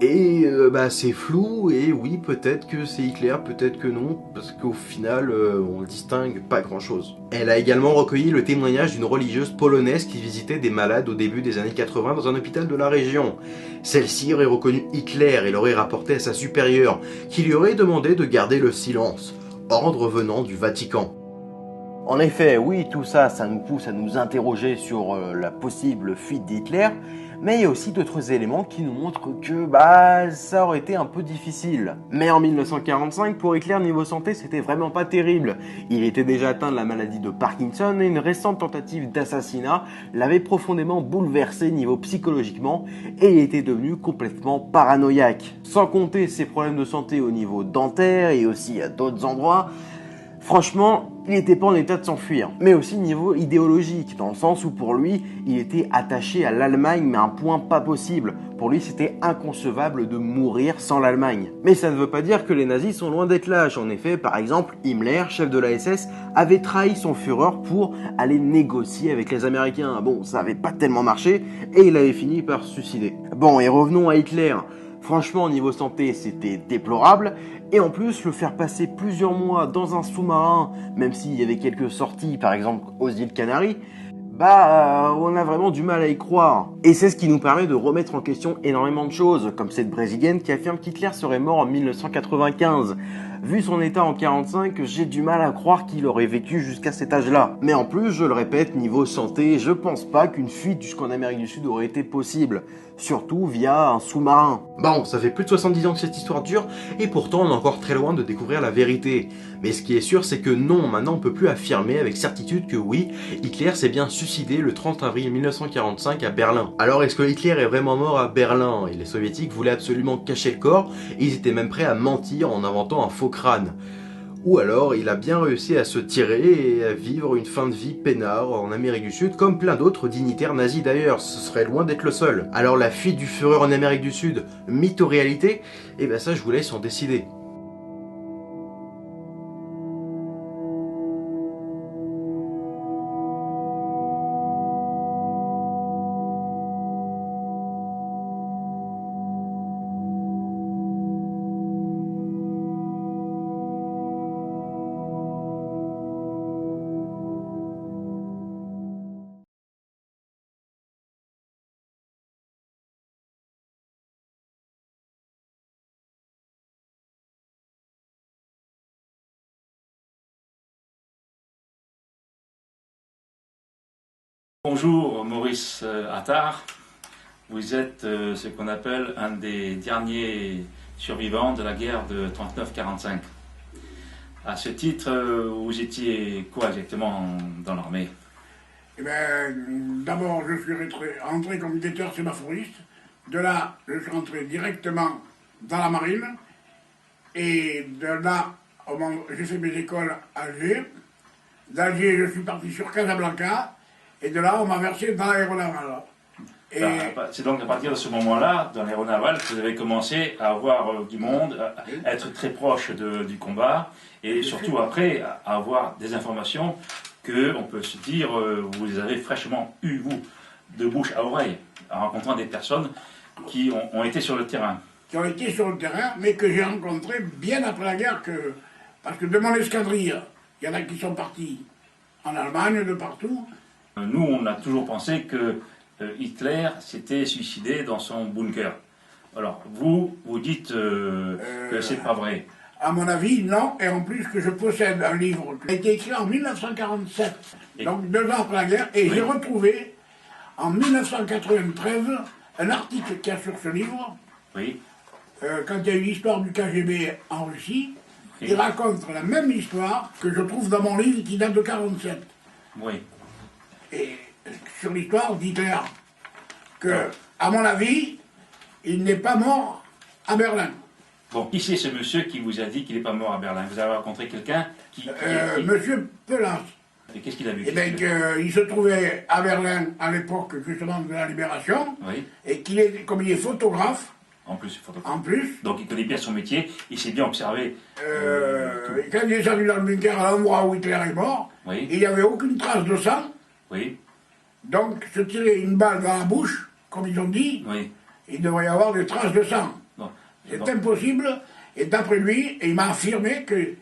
Et c'est flou, et oui, peut-être que c'est Hitler, peut-être que non, parce qu'au final, on ne distingue pas grand-chose. Elle a également recueilli le témoignage d'une religieuse polonaise qui visitait des malades au début des années 80 dans un hôpital de la région. Celle-ci aurait reconnu Hitler et l'aurait rapporté à sa supérieure, qui lui aurait demandé de garder le silence, ordre venant du Vatican. En effet, oui, tout ça, ça nous pousse à nous interroger sur la possible fuite d'Hitler, mais il y a aussi d'autres éléments qui nous montrent que ça aurait été un peu difficile. Mais en 1945, pour Hitler, niveau santé, c'était vraiment pas terrible. Il était déjà atteint de la maladie de Parkinson et une récente tentative d'assassinat l'avait profondément bouleversé niveau psychologiquement et il était devenu complètement paranoïaque. Sans compter ses problèmes de santé au niveau dentaire et aussi à d'autres endroits, franchement, il n'était pas en état de s'enfuir, mais aussi niveau idéologique, dans le sens où pour lui, il était attaché à l'Allemagne, mais à un point pas possible. Pour lui, c'était inconcevable de mourir sans l'Allemagne. Mais ça ne veut pas dire que les nazis sont loin d'être lâches. En effet, par exemple, Himmler, chef de la SS, avait trahi son Führer pour aller négocier avec les Américains. Bon, ça n'avait pas tellement marché, et il avait fini par se suicider. Bon, et revenons à Hitler. Franchement, au niveau santé, c'était déplorable. Et en plus, le faire passer plusieurs mois dans un sous-marin, même s'il y avait quelques sorties, par exemple aux îles Canaries, on a vraiment du mal à y croire. Et c'est ce qui nous permet de remettre en question énormément de choses, comme cette brésilienne qui affirme qu'Hitler serait mort en 1995. Vu son état en 45, j'ai du mal à croire qu'il aurait vécu jusqu'à cet âge-là. Mais en plus, je le répète, niveau santé, je pense pas qu'une fuite jusqu'en Amérique du Sud aurait été possible. Surtout via un sous-marin. Bon, ça fait plus de 70 ans que cette histoire dure, et pourtant on est encore très loin de découvrir la vérité. Mais ce qui est sûr, c'est que non, maintenant on peut plus affirmer avec certitude que oui, Hitler s'est bien suicidé le 30 avril 1945 à Berlin. Alors est-ce que Hitler est vraiment mort à Berlin? Et les soviétiques voulaient absolument cacher le corps, et ils étaient même prêts à mentir en inventant un faux crâne. Ou alors il a bien réussi à se tirer et à vivre une fin de vie peinard en Amérique du Sud, comme plein d'autres dignitaires nazis d'ailleurs, ce serait loin d'être le seul. Alors la fuite du Führer en Amérique du Sud, mythe ou réalité? Eh ben ça je vous laisse en décider. Bonjour Maurice Attard, vous êtes ce qu'on appelle un des derniers survivants de la guerre de 39-45. À ce titre, vous étiez quoi exactement dans l'armée? Eh bien, d'abord, je suis rentré comme guetteur sémaphoriste. De là, je suis rentré directement dans la marine. Et de là, j'ai fait mes écoles à Alger. D'Alger, je suis parti sur Casablanca. Et de là, on m'a versé dans l'aéronaval. Et c'est donc à partir de ce moment-là, dans l'aéronaval, que vous avez commencé à avoir du monde, à être très proche du combat, et surtout après, à avoir des informations que, on peut se dire, vous les avez fraîchement eues, vous, de bouche à oreille, en rencontrant des personnes qui ont été sur le terrain. Qui ont été sur le terrain, mais que j'ai rencontrés bien après la guerre, parce que de mon escadrille, il y en a qui sont partis en Allemagne, de partout. Nous, on a toujours pensé que Hitler s'était suicidé dans son bunker. Alors, vous dites que c'est pas vrai. À mon avis, non, et en plus que je possède un livre qui a été écrit en 1947, donc 2 ans après la guerre, et j'ai retrouvé en 1993 un article qu'il y a sur ce livre, quand il y a eu l'histoire du KGB en Russie. Il raconte la même histoire que je trouve dans mon livre qui date de 1947. Oui. Et sur l'histoire d'Hitler, que, à mon avis, il n'est pas mort à Berlin. Bon, qui c'est ce monsieur qui vous a dit qu'il n'est pas mort à Berlin? Vous avez rencontré quelqu'un qui... Monsieur Pelas. Et qu'est-ce qu'il a vu? Eh bien, il se trouvait à Berlin à l'époque, justement, de la Libération, et qu'il est, comme il est photographe, en en plus. Donc il connaît bien son métier, il s'est bien observé. Quand il est descendu dans le bunker à l'endroit où Hitler est mort, il n'y avait aucune trace de sang. Oui. Donc, se tirer une balle dans la bouche, comme ils ont dit, il devrait y avoir des traces de sang. C'est impossible. Et d'après lui, il m'a affirmé que,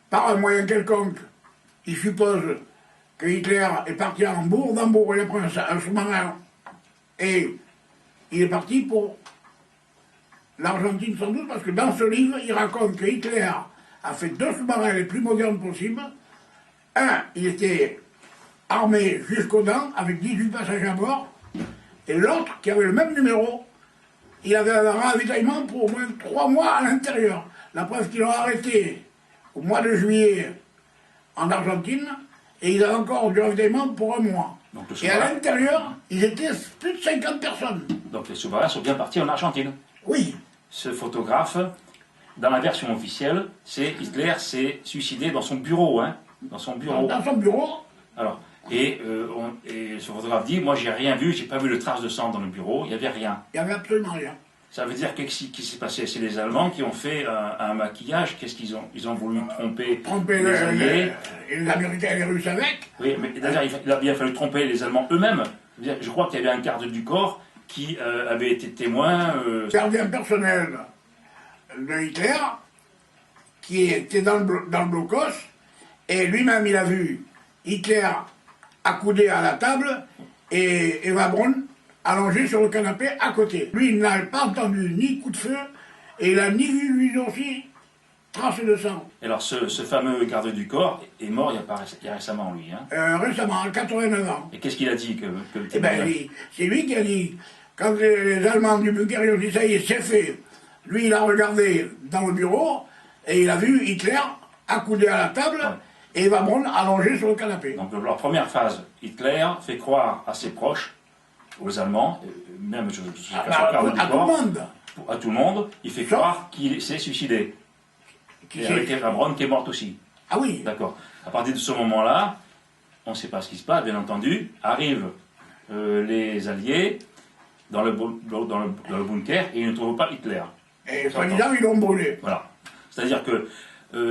par un moyen quelconque, il suppose que Hitler est parti à Hambourg. D'Hambourg, il a pris un sous-marin. Et il est parti pour l'Argentine, sans doute, parce que dans ce livre, il raconte que Hitler a fait 2 sous-marins les plus modernes possibles. Un, il était armé jusqu'aux dents, avec 18 passagers à bord, et l'autre, qui avait le même numéro, il avait un ravitaillement pour au moins 3 mois à l'intérieur. La preuve qu'ils l'ont arrêté au mois de juillet en Argentine, et il a encore du ravitaillement pour 1 mois. Et à l'intérieur, ils étaient plus de 50 personnes. Donc les sous-marins sont bien partis en Argentine. Oui. Ce photographe, dans la version officielle, c'est Hitler s'est suicidé dans son bureau, hein, dans son bureau. Dans son bureau. Alors, et ce photographe dit, moi j'ai rien vu, j'ai pas vu de traces de sang dans le bureau, il n'y avait rien. Il n'y avait absolument rien. Ça veut dire qu'est-ce qui s'est passé? C'est les Allemands qui ont fait un maquillage. Qu'est-ce qu'ils ont? Ils ont voulu tromper les Alliés. Les Américains et les Russes avec. Oui, mais d'ailleurs, il a bien fallu tromper les Allemands eux-mêmes. Je crois qu'il y avait un garde du corps qui avait été témoin. Gardien personnel de Hitler, qui était dans le blocos, et lui-même il a vu Hitler accoudé à la table et Eva Braun allongée sur le canapé à côté. Lui, il n'a pas entendu ni coup de feu et il n'a ni vu lui aussi trace de sang. Et alors ce fameux garde du corps est mort il y a récemment, lui. Hein. Récemment, à 89 ans. Et qu'est-ce qu'il a dit Eh ben, c'est lui qui a dit, quand les Allemands du bunker ont dit ça y est, c'est fait. Lui, il a regardé dans le bureau et il a vu Hitler accoudé à la table et Eva Braun allongée sur le canapé. Donc leur première phase, Hitler fait croire à ses proches, aux Allemands, même à tout le monde. À tout le monde, il fait croire qu'il s'est suicidé. Et avec Eva Braun qui est morte aussi. Ah oui. D'accord. À partir de ce moment-là, on ne sait pas ce qui se passe, bien entendu. Arrivent les Alliés dans le bunker et ils ne trouvent pas Hitler. Et soi-disant, ils l'ont brûlé. Voilà. C'est-à-dire que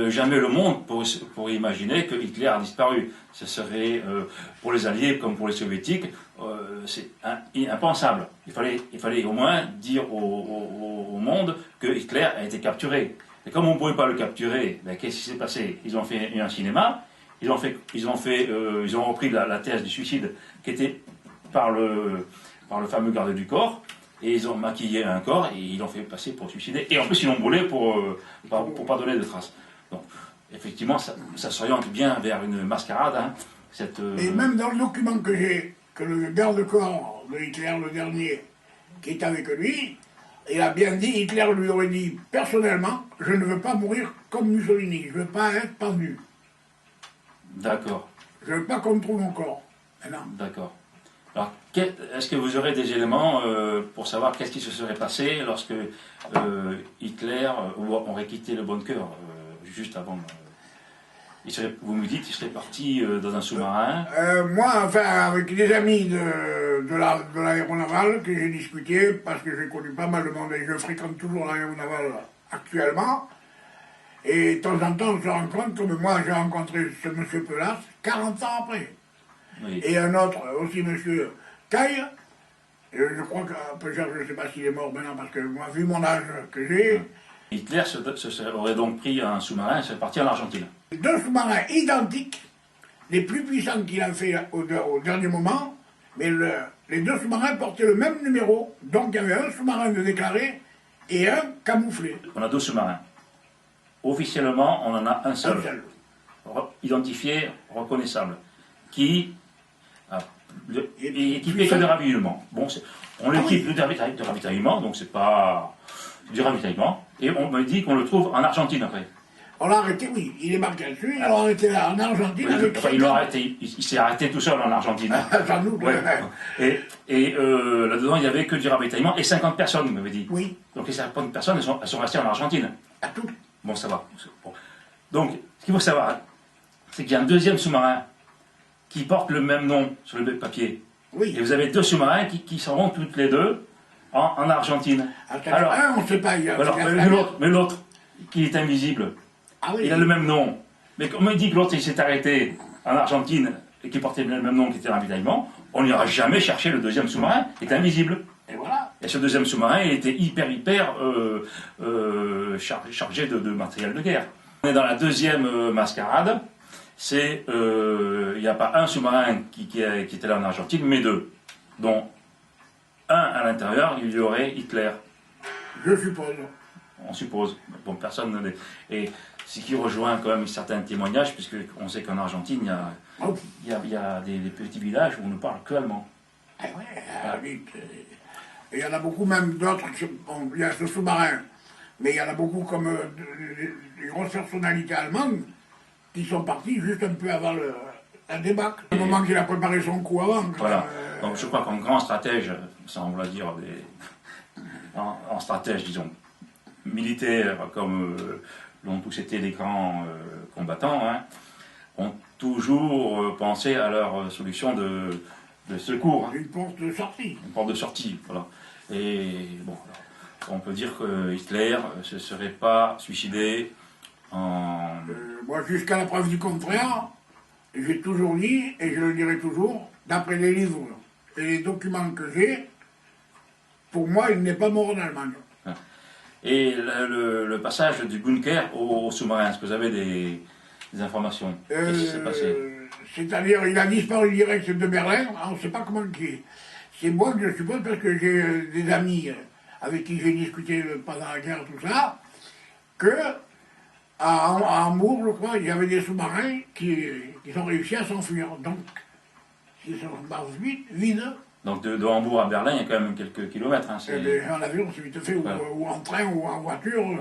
jamais le monde pourrait imaginer que Hitler a disparu. Ce serait, pour les Alliés comme pour les Soviétiques, c'est impensable. Il fallait au moins dire au monde que Hitler a été capturé. Et comme on ne pouvait pas le capturer, ben, qu'est-ce qui s'est passé? Ils ont fait un cinéma, ils ont repris la thèse du suicide qui était par le fameux garde du corps, et ils ont maquillé un corps et ils l'ont fait passer pour suicider. Et en plus ils l'ont brûlé pour pas donner de traces. Donc effectivement ça s'oriente bien vers une mascarade. Hein, Et même dans le document que j'ai, que le garde-corps de Hitler, le dernier, qui est avec lui, il a bien dit, Hitler lui aurait dit personnellement, je ne veux pas mourir comme Mussolini, je ne veux pas être pendu. D'accord. Je ne veux pas qu'on me trouve mon corps. D'accord. Alors, est-ce que vous aurez des éléments pour savoir qu'est-ce qui se serait passé lorsque Hitler aurait quitté le bunker juste avant vous me dites qu'il serait parti dans un sous-marin? Moi, enfin, avec des amis de l'aéronavale que j'ai discuté, parce que j'ai connu pas mal de monde et je fréquente toujours l'aéronavale actuellement, et de temps en temps on se rencontre, comme moi j'ai rencontré ce monsieur Pelas 40 ans après. Oui. Et un autre aussi, monsieur Caille, je crois que peut-être, je ne sais pas s'il est mort maintenant, parce que moi, vu mon âge que j'ai... Hitler aurait donc pris un sous-marin et serait parti en Argentine. Deux sous-marins identiques, les plus puissants qu'il a fait au dernier moment, mais les deux sous-marins portaient le même numéro, donc il y avait un sous-marin de déclaré et un camouflé. On a deux sous-marins. Officiellement, on en a un seul. Identifié, reconnaissable, qui est équipé que de ravitaillement. Bon, on l'équipe de ravitaillement, donc c'est pas du ravitaillement, et on me dit qu'on le trouve en Argentine après. On l'a arrêté, oui, il est marqué dessus, ils l'ont arrêté là, en Argentine. Oui, il s'est arrêté tout seul en Argentine. Sans doute. Ouais. Et là-dedans, il n'y avait que du ravitaillement et 50 personnes, vous m'avez dit. Oui. Donc les 50 personnes, elles sont restées en Argentine. À tout. Bon, ça va. Bon. Donc, ce qu'il faut savoir, c'est qu'il y a un deuxième sous-marin qui porte le même nom sur le papier. Oui. Et vous avez deux sous-marins qui s'en vont toutes les deux en Argentine. Alors, on ne sait pas. Mais l'autre, qui est invisible, il a le même nom. Mais comme il dit que l'autre, il s'est arrêté en Argentine et qui portait le même nom, qui était ravitaillement, on n'ira jamais chercher le deuxième sous-marin, qui est invisible. Et voilà. Et ce deuxième sous-marin, il était hyper chargé de matériel de guerre. On est dans la deuxième mascarade. Il n'y a pas un sous-marin qui était là en Argentine, mais deux. Dont un à l'intérieur, il y aurait Hitler. Je suppose. On suppose. Bon, personne ne l'est. Et ce qui rejoint quand même certains témoignages, puisqu'on sait qu'en Argentine, il y a des petits villages où on ne parle que allemand. Ah ouais, il y en a beaucoup même d'autres, il y a ce sous-marin, mais il y en a beaucoup comme des grosses personnalités allemandes qui sont partis juste un peu avant la débâcle. Au moment qu'il a préparé son coup avant. Voilà. Donc je crois qu'en grand stratège, ça on va dire en stratège, disons, militaire, comme l'ont tous été les grands combattants, hein, ont toujours pensé à leur solution de secours. Une porte de sortie. Une porte de sortie, voilà. Et bon, on peut dire que Hitler ne se serait pas suicidé moi, jusqu'à la preuve du contraire, j'ai toujours dit, et je le dirai toujours, d'après les livres et les documents que j'ai, pour moi, il n'est pas mort en Allemagne. Et le passage du bunker au sous-marin, est-ce que vous avez des informations? Qu'est-ce qui s'est passé? c'est-à-dire il a disparu direct de Berlin, on ne sait pas comment qui. C'est moi que je suppose parce que j'ai des amis avec qui j'ai discuté pendant la guerre, tout ça, que à Hambourg, je crois, il y avait des sous-marins qui ont réussi à s'enfuir. Donc, ils sont ensuite vides. Donc de Hambourg à Berlin, il y a quand même quelques kilomètres. Hein, en avion, c'est vite fait, ou en train, ou en voiture. Ouais.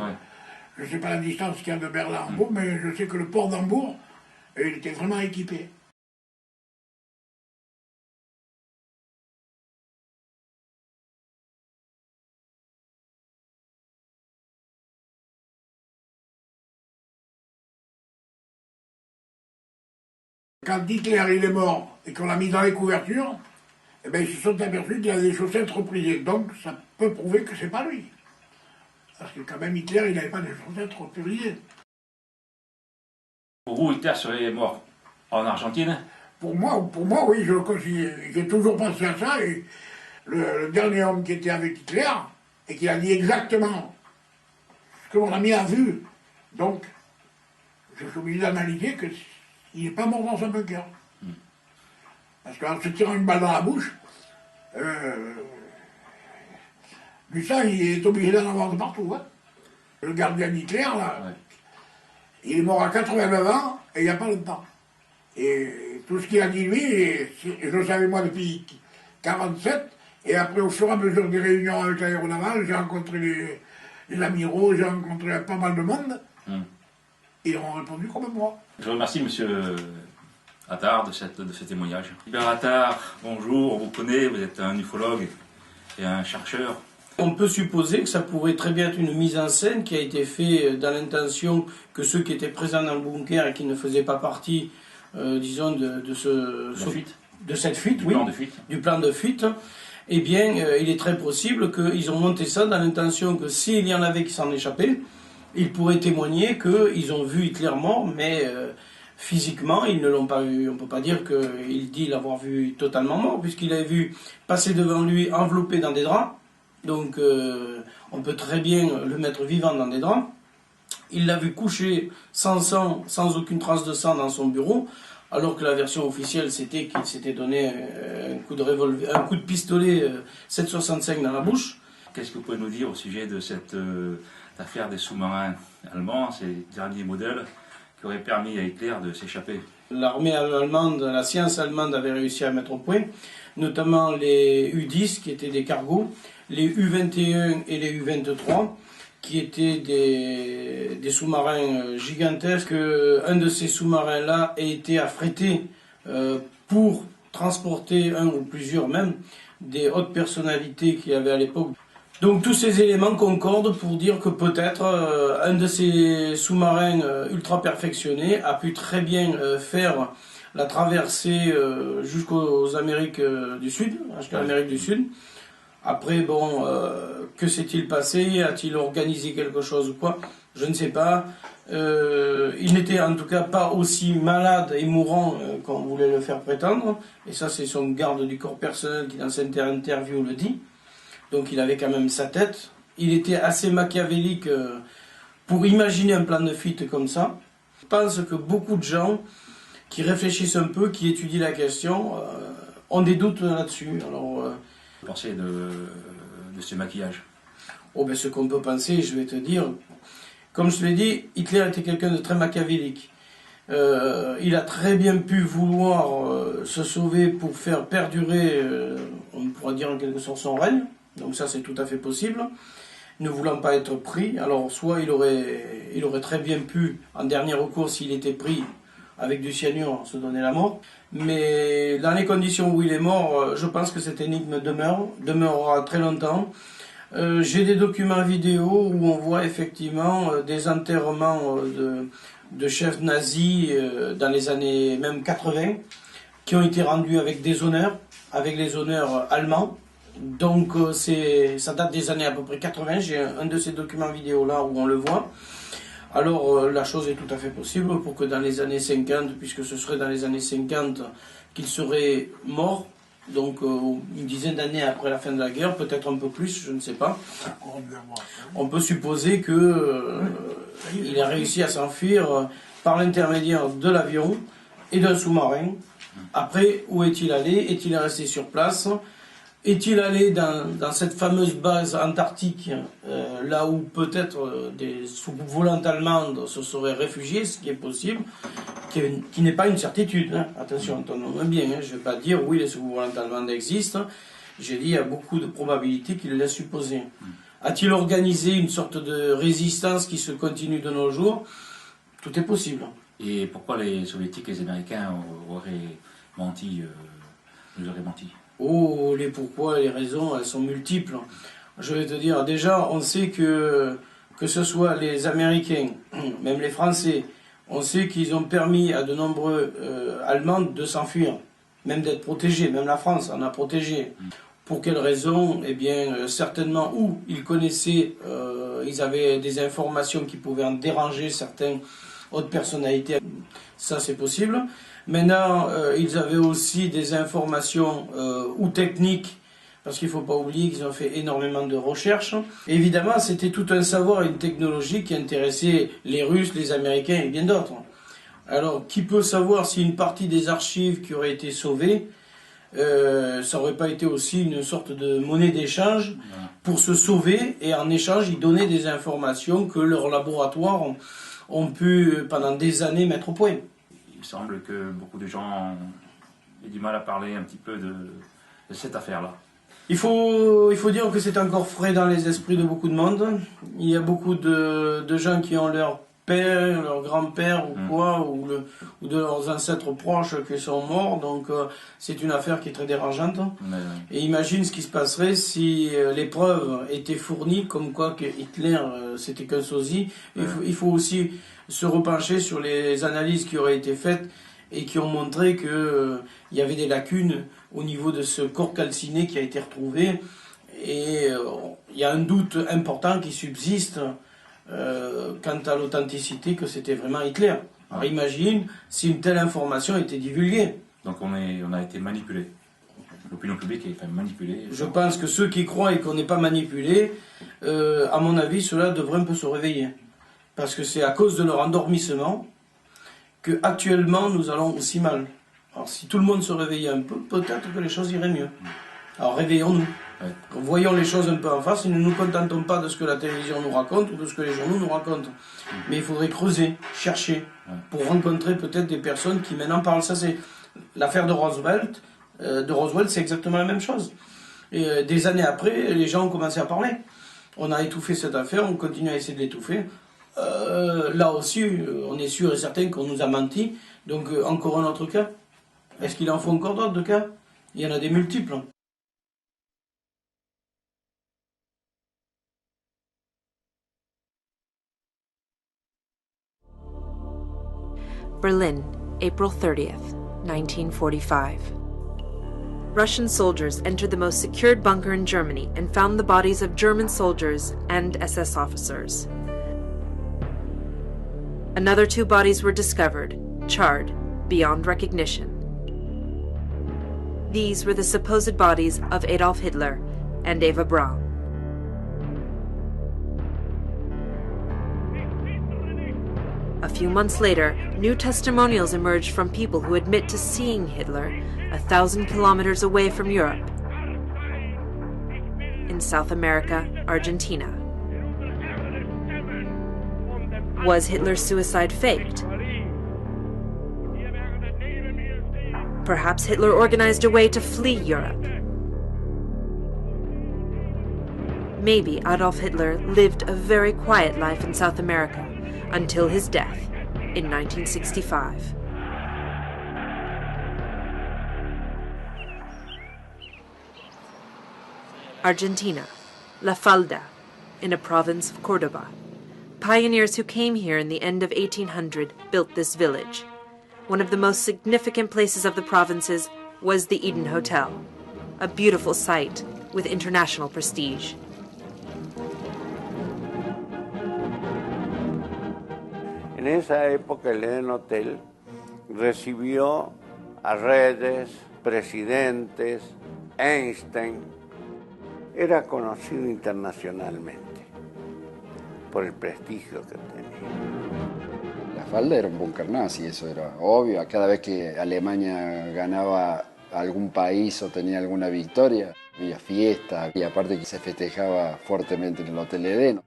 Je ne sais pas la distance qu'il y a de Berlin à Hambourg, mais je sais que le port d'Hambourg, il était vraiment équipé. Quand Hitler il est mort et qu'on l'a mis dans les couvertures, eh bien, ils se sont aperçus qu'il a des chaussettes reprisées. Donc ça peut prouver que c'est pas lui. Parce que quand même Hitler, il n'avait pas de chaussettes reprisées. Pour vous, Hitler serait mort en Argentine? Pour moi, oui, j'ai toujours pensé à ça. Et le dernier homme qui était avec Hitler, et qui a dit exactement ce que mon ami a vu. Donc, je suis obligé d'analyser que il n'est pas mort dans un bunker. Parce qu'en se tirant une balle dans la bouche, du sang, il est obligé d'en avoir de partout. Hein. Le gardien d'Hitler, là, il est mort à 89 ans, et il n'y a pas longtemps. Et tout ce qu'il a dit lui, je le savais moi depuis 47, et après, au fur et à mesure des réunions avec l'aéronaval, j'ai rencontré les amiraux, j'ai rencontré pas mal de monde. Ils ont répondu comme moi. Je vous remercie, monsieur Attard, de ce témoignage. Hubert Attard, bonjour, on vous connaît, vous êtes un ufologue et un chercheur. On peut supposer que ça pourrait très bien être une mise en scène qui a été faite dans l'intention que ceux qui étaient présents dans le bunker et qui ne faisaient pas partie, disons, de cette fuite, du plan de fuite, eh bien, il est très possible qu'ils ont monté ça dans l'intention que s'il y en avait qui s'en échappaient, ils pourraient témoigner qu'ils ont vu Hitler mort, mais physiquement, ils ne l'ont pas vu. On ne peut pas dire qu'il dit l'avoir vu totalement mort, puisqu'il avait vu passer devant lui enveloppé dans des draps. Donc, on peut très bien le mettre vivant dans des draps. Il l'a vu couché sans sang, sans aucune trace de sang dans son bureau, alors que la version officielle, c'était qu'il s'était donné un coup de pistolet 7,65 dans la bouche. Qu'est-ce que vous pouvez nous dire au sujet de cette affaire des sous-marins allemands, ces derniers modèles qui auraient permis à Hitler de s'échapper? L'armée allemande, la science allemande avait réussi à mettre au point, notamment les U-10 qui étaient des cargos, les U-21 et les U-23 qui étaient des sous-marins gigantesques. Un de ces sous-marins-là a été affrété pour transporter un ou plusieurs même des hautes personnalités qu'il y avait à l'époque. Donc tous ces éléments concordent pour dire que peut-être un de ces sous-marins ultra perfectionnés a pu très bien faire la traversée jusqu'aux Amériques du Sud, jusqu'à l'Amérique du Sud. Après, bon, que s'est-il passé? A-t-il organisé quelque chose ou quoi? Je ne sais pas. Il n'était en tout cas pas aussi malade et mourant qu'on voulait le faire prétendre. Et ça, c'est son garde du corps personnel qui, dans cette interview, le dit. Donc il avait quand même sa tête. Il était assez machiavélique pour imaginer un plan de fuite comme ça. Je pense que beaucoup de gens qui réfléchissent un peu, qui étudient la question, ont des doutes là-dessus. Alors, vous pensez de ce maquillage? Oh ben ce qu'on peut penser, je vais te dire, comme je te l'ai dit, Hitler était quelqu'un de très machiavélique. Il a très bien pu vouloir se sauver pour faire perdurer, on pourra dire en quelque sorte, son règne. Donc ça c'est tout à fait possible. Ne voulant pas être pris, alors soit il aurait très bien pu, en dernier recours, s'il était pris avec du cyanure, se donner la mort. Mais dans les conditions où il est mort, je pense que cette énigme demeurera très longtemps. J'ai des documents vidéo où on voit effectivement des enterrements de chefs nazis dans les années même 80 qui ont été rendus avec des honneurs, avec les honneurs allemands. Donc ça date des années à peu près 80, j'ai un de ces documents vidéo là où on le voit. Alors la chose est tout à fait possible pour que dans les années 50, puisque ce serait dans les années 50 qu'il serait mort, donc une dizaine d'années après la fin de la guerre, peut-être un peu plus, je ne sais pas. On peut supposer que il a réussi à s'enfuir par l'intermédiaire de l'avion et d'un sous-marin. Après, où est-il allé? Est-il resté sur place? Est-il allé dans cette fameuse base antarctique, là où peut-être des sous-volantes allemandes se seraient réfugiés, ce qui est possible, qui n'est pas une certitude, hein. Attention, entendons-nous bien, hein. Je ne vais pas dire oui, les sous-volantes allemandes existent. J'ai dit il y a beaucoup de probabilités qu'il le laisse supposer. A-t-il organisé une sorte de résistance qui se continue de nos jours? Tout est possible. Et pourquoi les Soviétiques et les Américains auraient menti, nous auraient menti? Oh, les pourquoi et les raisons, elles sont multiples. Je vais te dire, déjà, on sait que ce soit les Américains, même les Français, on sait qu'ils ont permis à de nombreux Allemands de s'enfuir, même d'être protégés, même la France en a protégé. Pour quelles raisons? Eh bien, certainement, ou ils connaissaient, ils avaient des informations qui pouvaient en déranger certaines autres personnalités, ça c'est possible. Maintenant, ils avaient aussi des informations ou techniques, parce qu'il ne faut pas oublier qu'ils ont fait énormément de recherches. Et évidemment, c'était tout un savoir et une technologie qui intéressait les Russes, les Américains et bien d'autres. Alors, qui peut savoir si une partie des archives qui auraient été sauvées, ça n'aurait pas été aussi une sorte de monnaie d'échange pour se sauver, et en échange, ils donnaient des informations que leurs laboratoires ont pu, pendant des années, mettre au point. Il semble que beaucoup de gens aient du mal à parler un petit peu de cette affaire-là. Il faut dire que c'est encore frais dans les esprits de beaucoup de monde. Il y a beaucoup de gens qui ont leur père, leur grand-père ou quoi, ou de leurs ancêtres proches qui sont morts. Donc c'est une affaire qui est très dérangeante. Et imagine ce qui se passerait si les preuves étaient fournies, comme quoi que Hitler c'était qu'un sosie. Il faut aussi se repencher sur les analyses qui auraient été faites et qui ont montré qu'il y avait des lacunes au niveau de ce corps calciné qui a été retrouvé. Et il y a un doute important qui subsiste quant à l'authenticité que c'était vraiment Hitler. Alors imagine si une telle information était divulguée. Donc on a été manipulé. L'opinion publique a été manipulée. Je pense que ceux qui croient qu'on n'est pas manipulé, à mon avis, ceux-là devraient un peu se réveiller. Parce que c'est à cause de leur endormissement que actuellement nous allons aussi mal. Alors si tout le monde se réveillait un peu, peut-être que les choses iraient mieux. Alors réveillons-nous. Voyons les choses un peu en face et ne nous contentons pas de ce que la télévision nous raconte ou de ce que les journaux nous racontent. Mais il faudrait creuser, chercher, pour rencontrer peut-être des personnes qui maintenant parlent. Ça, c'est l'affaire de Roosevelt. C'est exactement la même chose. Et des années après, les gens ont commencé à parler. On a étouffé cette affaire, on continue à essayer de l'étouffer. Là aussi, on est sûr et certain qu'on nous a menti. Donc, encore un autre cas. Est-ce qu'il en faut encore d'autres de cas? Il y en a des multiples. Berlin, April 30th, 1945. Russian soldiers entered the most secured bunker in Germany and found the bodies of German soldiers and SS officers. Another 2 bodies were discovered, charred, beyond recognition. These were the supposed bodies of Adolf Hitler and Eva Braun. A few months later, new testimonials emerged from people who admit to seeing Hitler 1,000 kilometers away from Europe, in South America, Argentina. Was Hitler's suicide faked? Perhaps Hitler organized a way to flee Europe. Maybe Adolf Hitler lived a very quiet life in South America until his death in 1965. Argentina, La Falda, in a province of Cordoba. Pioneers who came here in the end of 1800 built this village. One of the most significant places of the provinces was the Eden Hotel, a beautiful site with international prestige. En esa época el Eden Hotel recibió a Redes, presidentes, Einstein. Era conocido internacionalmente por el prestigio que tenía. La falda era un búnker nazi, eso era obvio. Cada vez que Alemania ganaba algún país o tenía alguna victoria, había fiesta y aparte que se festejaba fuertemente en el Hotel Edén.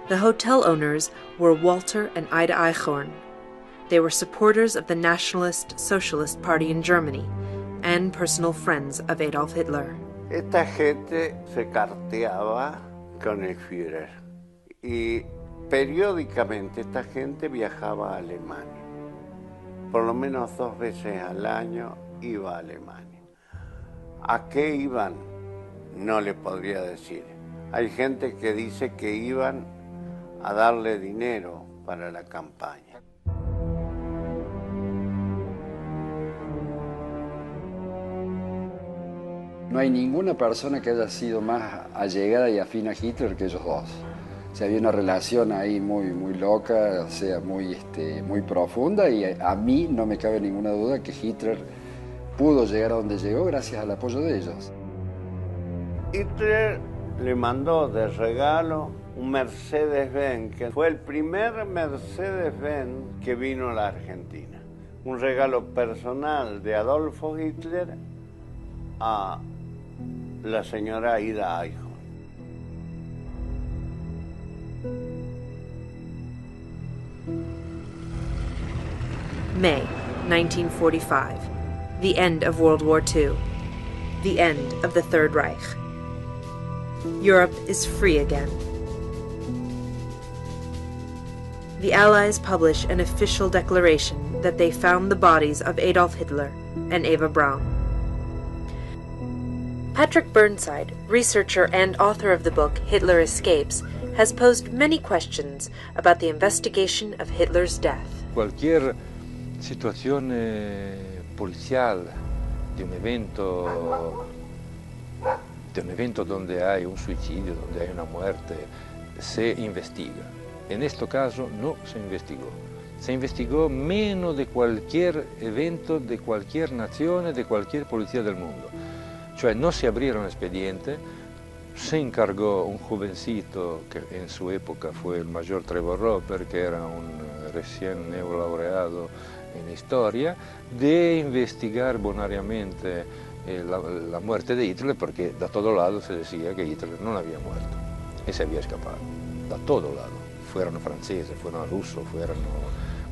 The hotel owners were Walter and Ida Eichhorn. They were supporters of the Nationalist Socialist Party in Germany and personal friends of Adolf Hitler. Esta gente se carteaba con el Führer y periódicamente esta gente viajaba a Alemania. Por lo menos 2 veces al año iba a Alemania. ¿A qué iban? No le podría decir. Hay gente que dice que iban a darle dinero para la campaña. No hay ninguna persona que haya sido más allegada y afín a Hitler que ellos dos. O sea, había una relación ahí muy loca, o sea, muy profunda, y a mí no me cabe ninguna duda que Hitler pudo llegar a donde llegó gracias al apoyo de ellos. Hitler le mandó de regalo un Mercedes-Benz, que fue el primer Mercedes-Benz que vino a la Argentina. Un regalo personal de Adolfo Hitler a la señora Ida Eichhorn. May 1945. The end of World War II. The end of the Third Reich. Europe is free again. The Allies publish an official declaration that they found the bodies of Adolf Hitler and Eva Braun. Patrick Burnside, researcher and author of the book Hitler Escapes, has posed many questions about the investigation of Hitler's death. Cualquier situazione policial di un evento donde hay un suicidio, donde hay una muerte, se investiga. En este caso no se investigó. Se investigó menos de cualquier evento, de cualquier nazione, de cualquier policía del mundo. Cioè no se abrieron expediente, se encargó un jovencito que en su época fue el mayor Trevor Roper, que era un recién neolaureado en historia, de investigar bonariamente la muerte de Hitler, porque da todo lado se decía que Hitler no había muerto y se había escapado, da todo lado. Fueron franceses, fueron rusos, fueron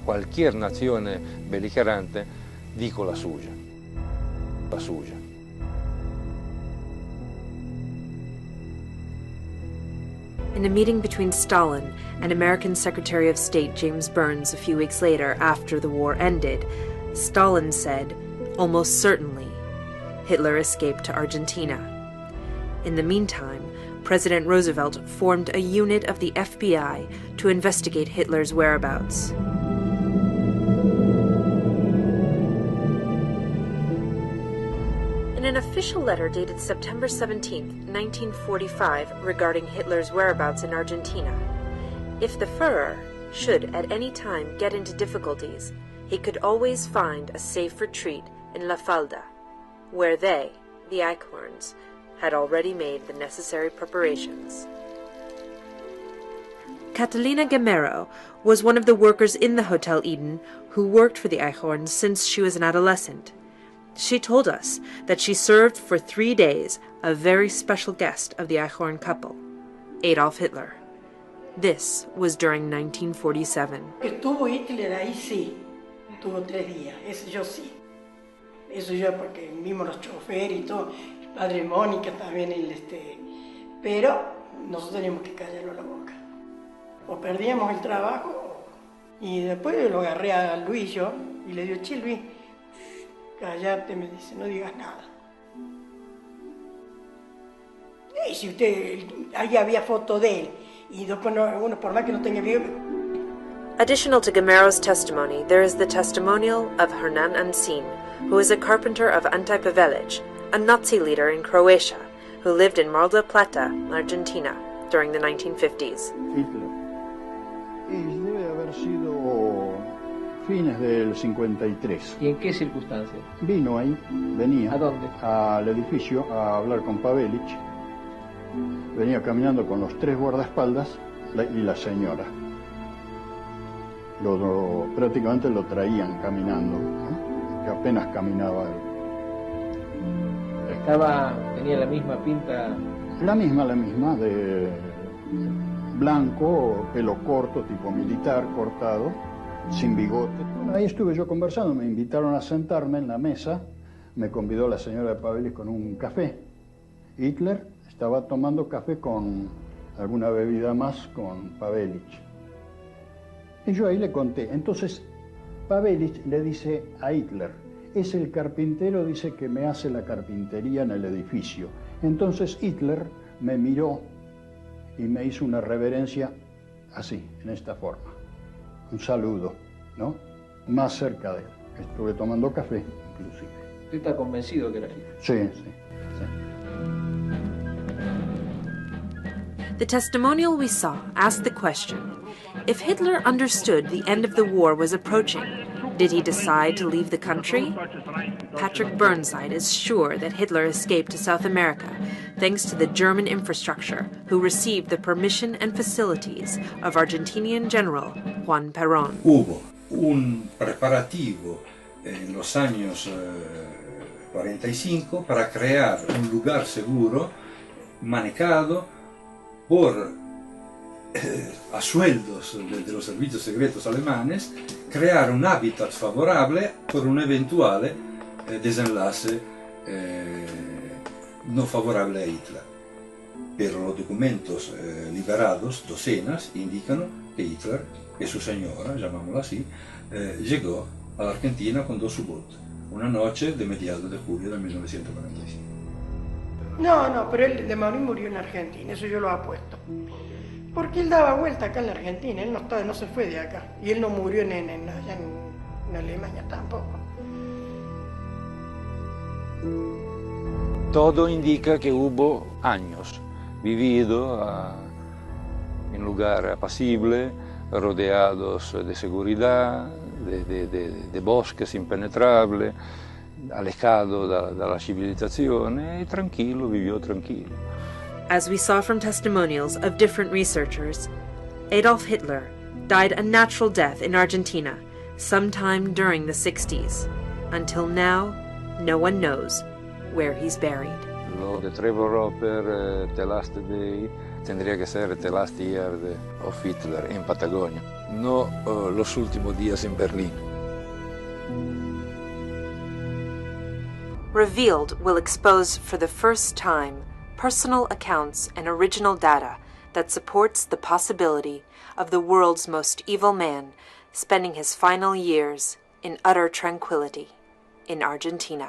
cualquier nazione beligerante, dijo la suya. La suya. In a meeting between Stalin and American Secretary of State James Burns a few weeks later after the war ended, Stalin said, almost certainly, Hitler escaped to Argentina. In the meantime, President Roosevelt formed a unit of the FBI to investigate Hitler's whereabouts. In an official letter dated September 17, 1945, regarding Hitler's whereabouts in Argentina, if the Führer should at any time get into difficulties, he could always find a safe retreat in La Falda, where they, the Eichhorns, had already made the necessary preparations. Catalina Gamero was one of the workers in the Hotel Eden who worked for the Eichhorns since she was an adolescent. She told us that she served for 3 days a very special guest of the Eichhorn couple, Adolf Hitler. This was during 1947. Estuvo Hitler ahí, sí. Estuvo 3 días, eso yo sí. Eso yo porque vimos los choferes y todo. Padre Mónica también, pero nosotros teníamos que callarlo la boca. O perdíamos el trabajo, y después lo agarré a Luis yo, y le digo, che Luis, cállate, me dice, no digas nada. Y si usted, ahí había foto de él, y después uno por más que no tenga video. Additional to Gamero's testimony, there is the testimonial of Hernan Ancin, who is a carpenter of Antipy village, a Nazi leader in Croatia, who lived in Mar del Plata, Argentina, during the 1950s. Hitler Y debe haber sido fines del 53. ¿Y en qué circunstancias? Vino ahí, venía. ¿A dónde? Al edificio a hablar con Pavelić. Venía caminando con los 3 guardaespaldas y la señora. Prácticamente lo traían caminando, ¿no? Que apenas caminaba él. Tenía la misma pinta. La misma, de blanco, pelo corto, tipo militar, cortado, sin bigote. Ahí estuve yo conversando, me invitaron a sentarme en la mesa, me convidó la señora de Pavelić con un café. Hitler estaba tomando café con alguna bebida más con Pavelić. Y yo ahí le conté. Entonces, Pavelić le dice a Hitler, es el carpintero, dice, que me hace la carpintería en el edificio. Entonces Hitler me miró y me hizo una reverencia así, en esta forma. Un saludo, ¿no? Más cerca de él. Estuve tomando café, inclusive. ¿Usted está convencido que era Hitler? Sí. The testimonial we saw asked the question, if Hitler understood the end of the war was approaching, did he decide to leave the country? Patrick Burnside is sure that Hitler escaped to South America thanks to the German infrastructure, who received the permission and facilities of Argentinian General Juan Perón. Hubo un preparativo en los años 45 para crear un lugar seguro, manejado a sueldos de los servicios secretos alemanes, crear un hábitat favorable por un eventuale desenlace no favorable a Hitler. Pero los documentos liberados, docenas, indican que Hitler y su señora, llamámosla así, llegó a la Argentina con 2 U-Boot, una noche de mediados de julio de 1945. No, pero él de morir murió en Argentina, eso yo lo apuesto. Porque él daba vuelta acá en la Argentina, él no se fue de acá. Y él no murió allá en Alemania tampoco. Todo indica que hubo años vivido en un lugar apacible, rodeados de seguridad, de bosques impenetrables, alejado dalla civilizzazione, e tranquillo, vivió tranquillo. As we saw from testimonials of different researchers, Adolf Hitler died a natural death in Argentina sometime during the 60s. Until now, no one knows where he's buried. Lo de Trevor Roper, The Last Day, tendría que ser The Last Year of Hitler en Patagonia, no los últimos días en Berlín. Revealed will expose for the first time personal accounts and original data that supports the possibility of the world's most evil man spending his final years in utter tranquility in Argentina.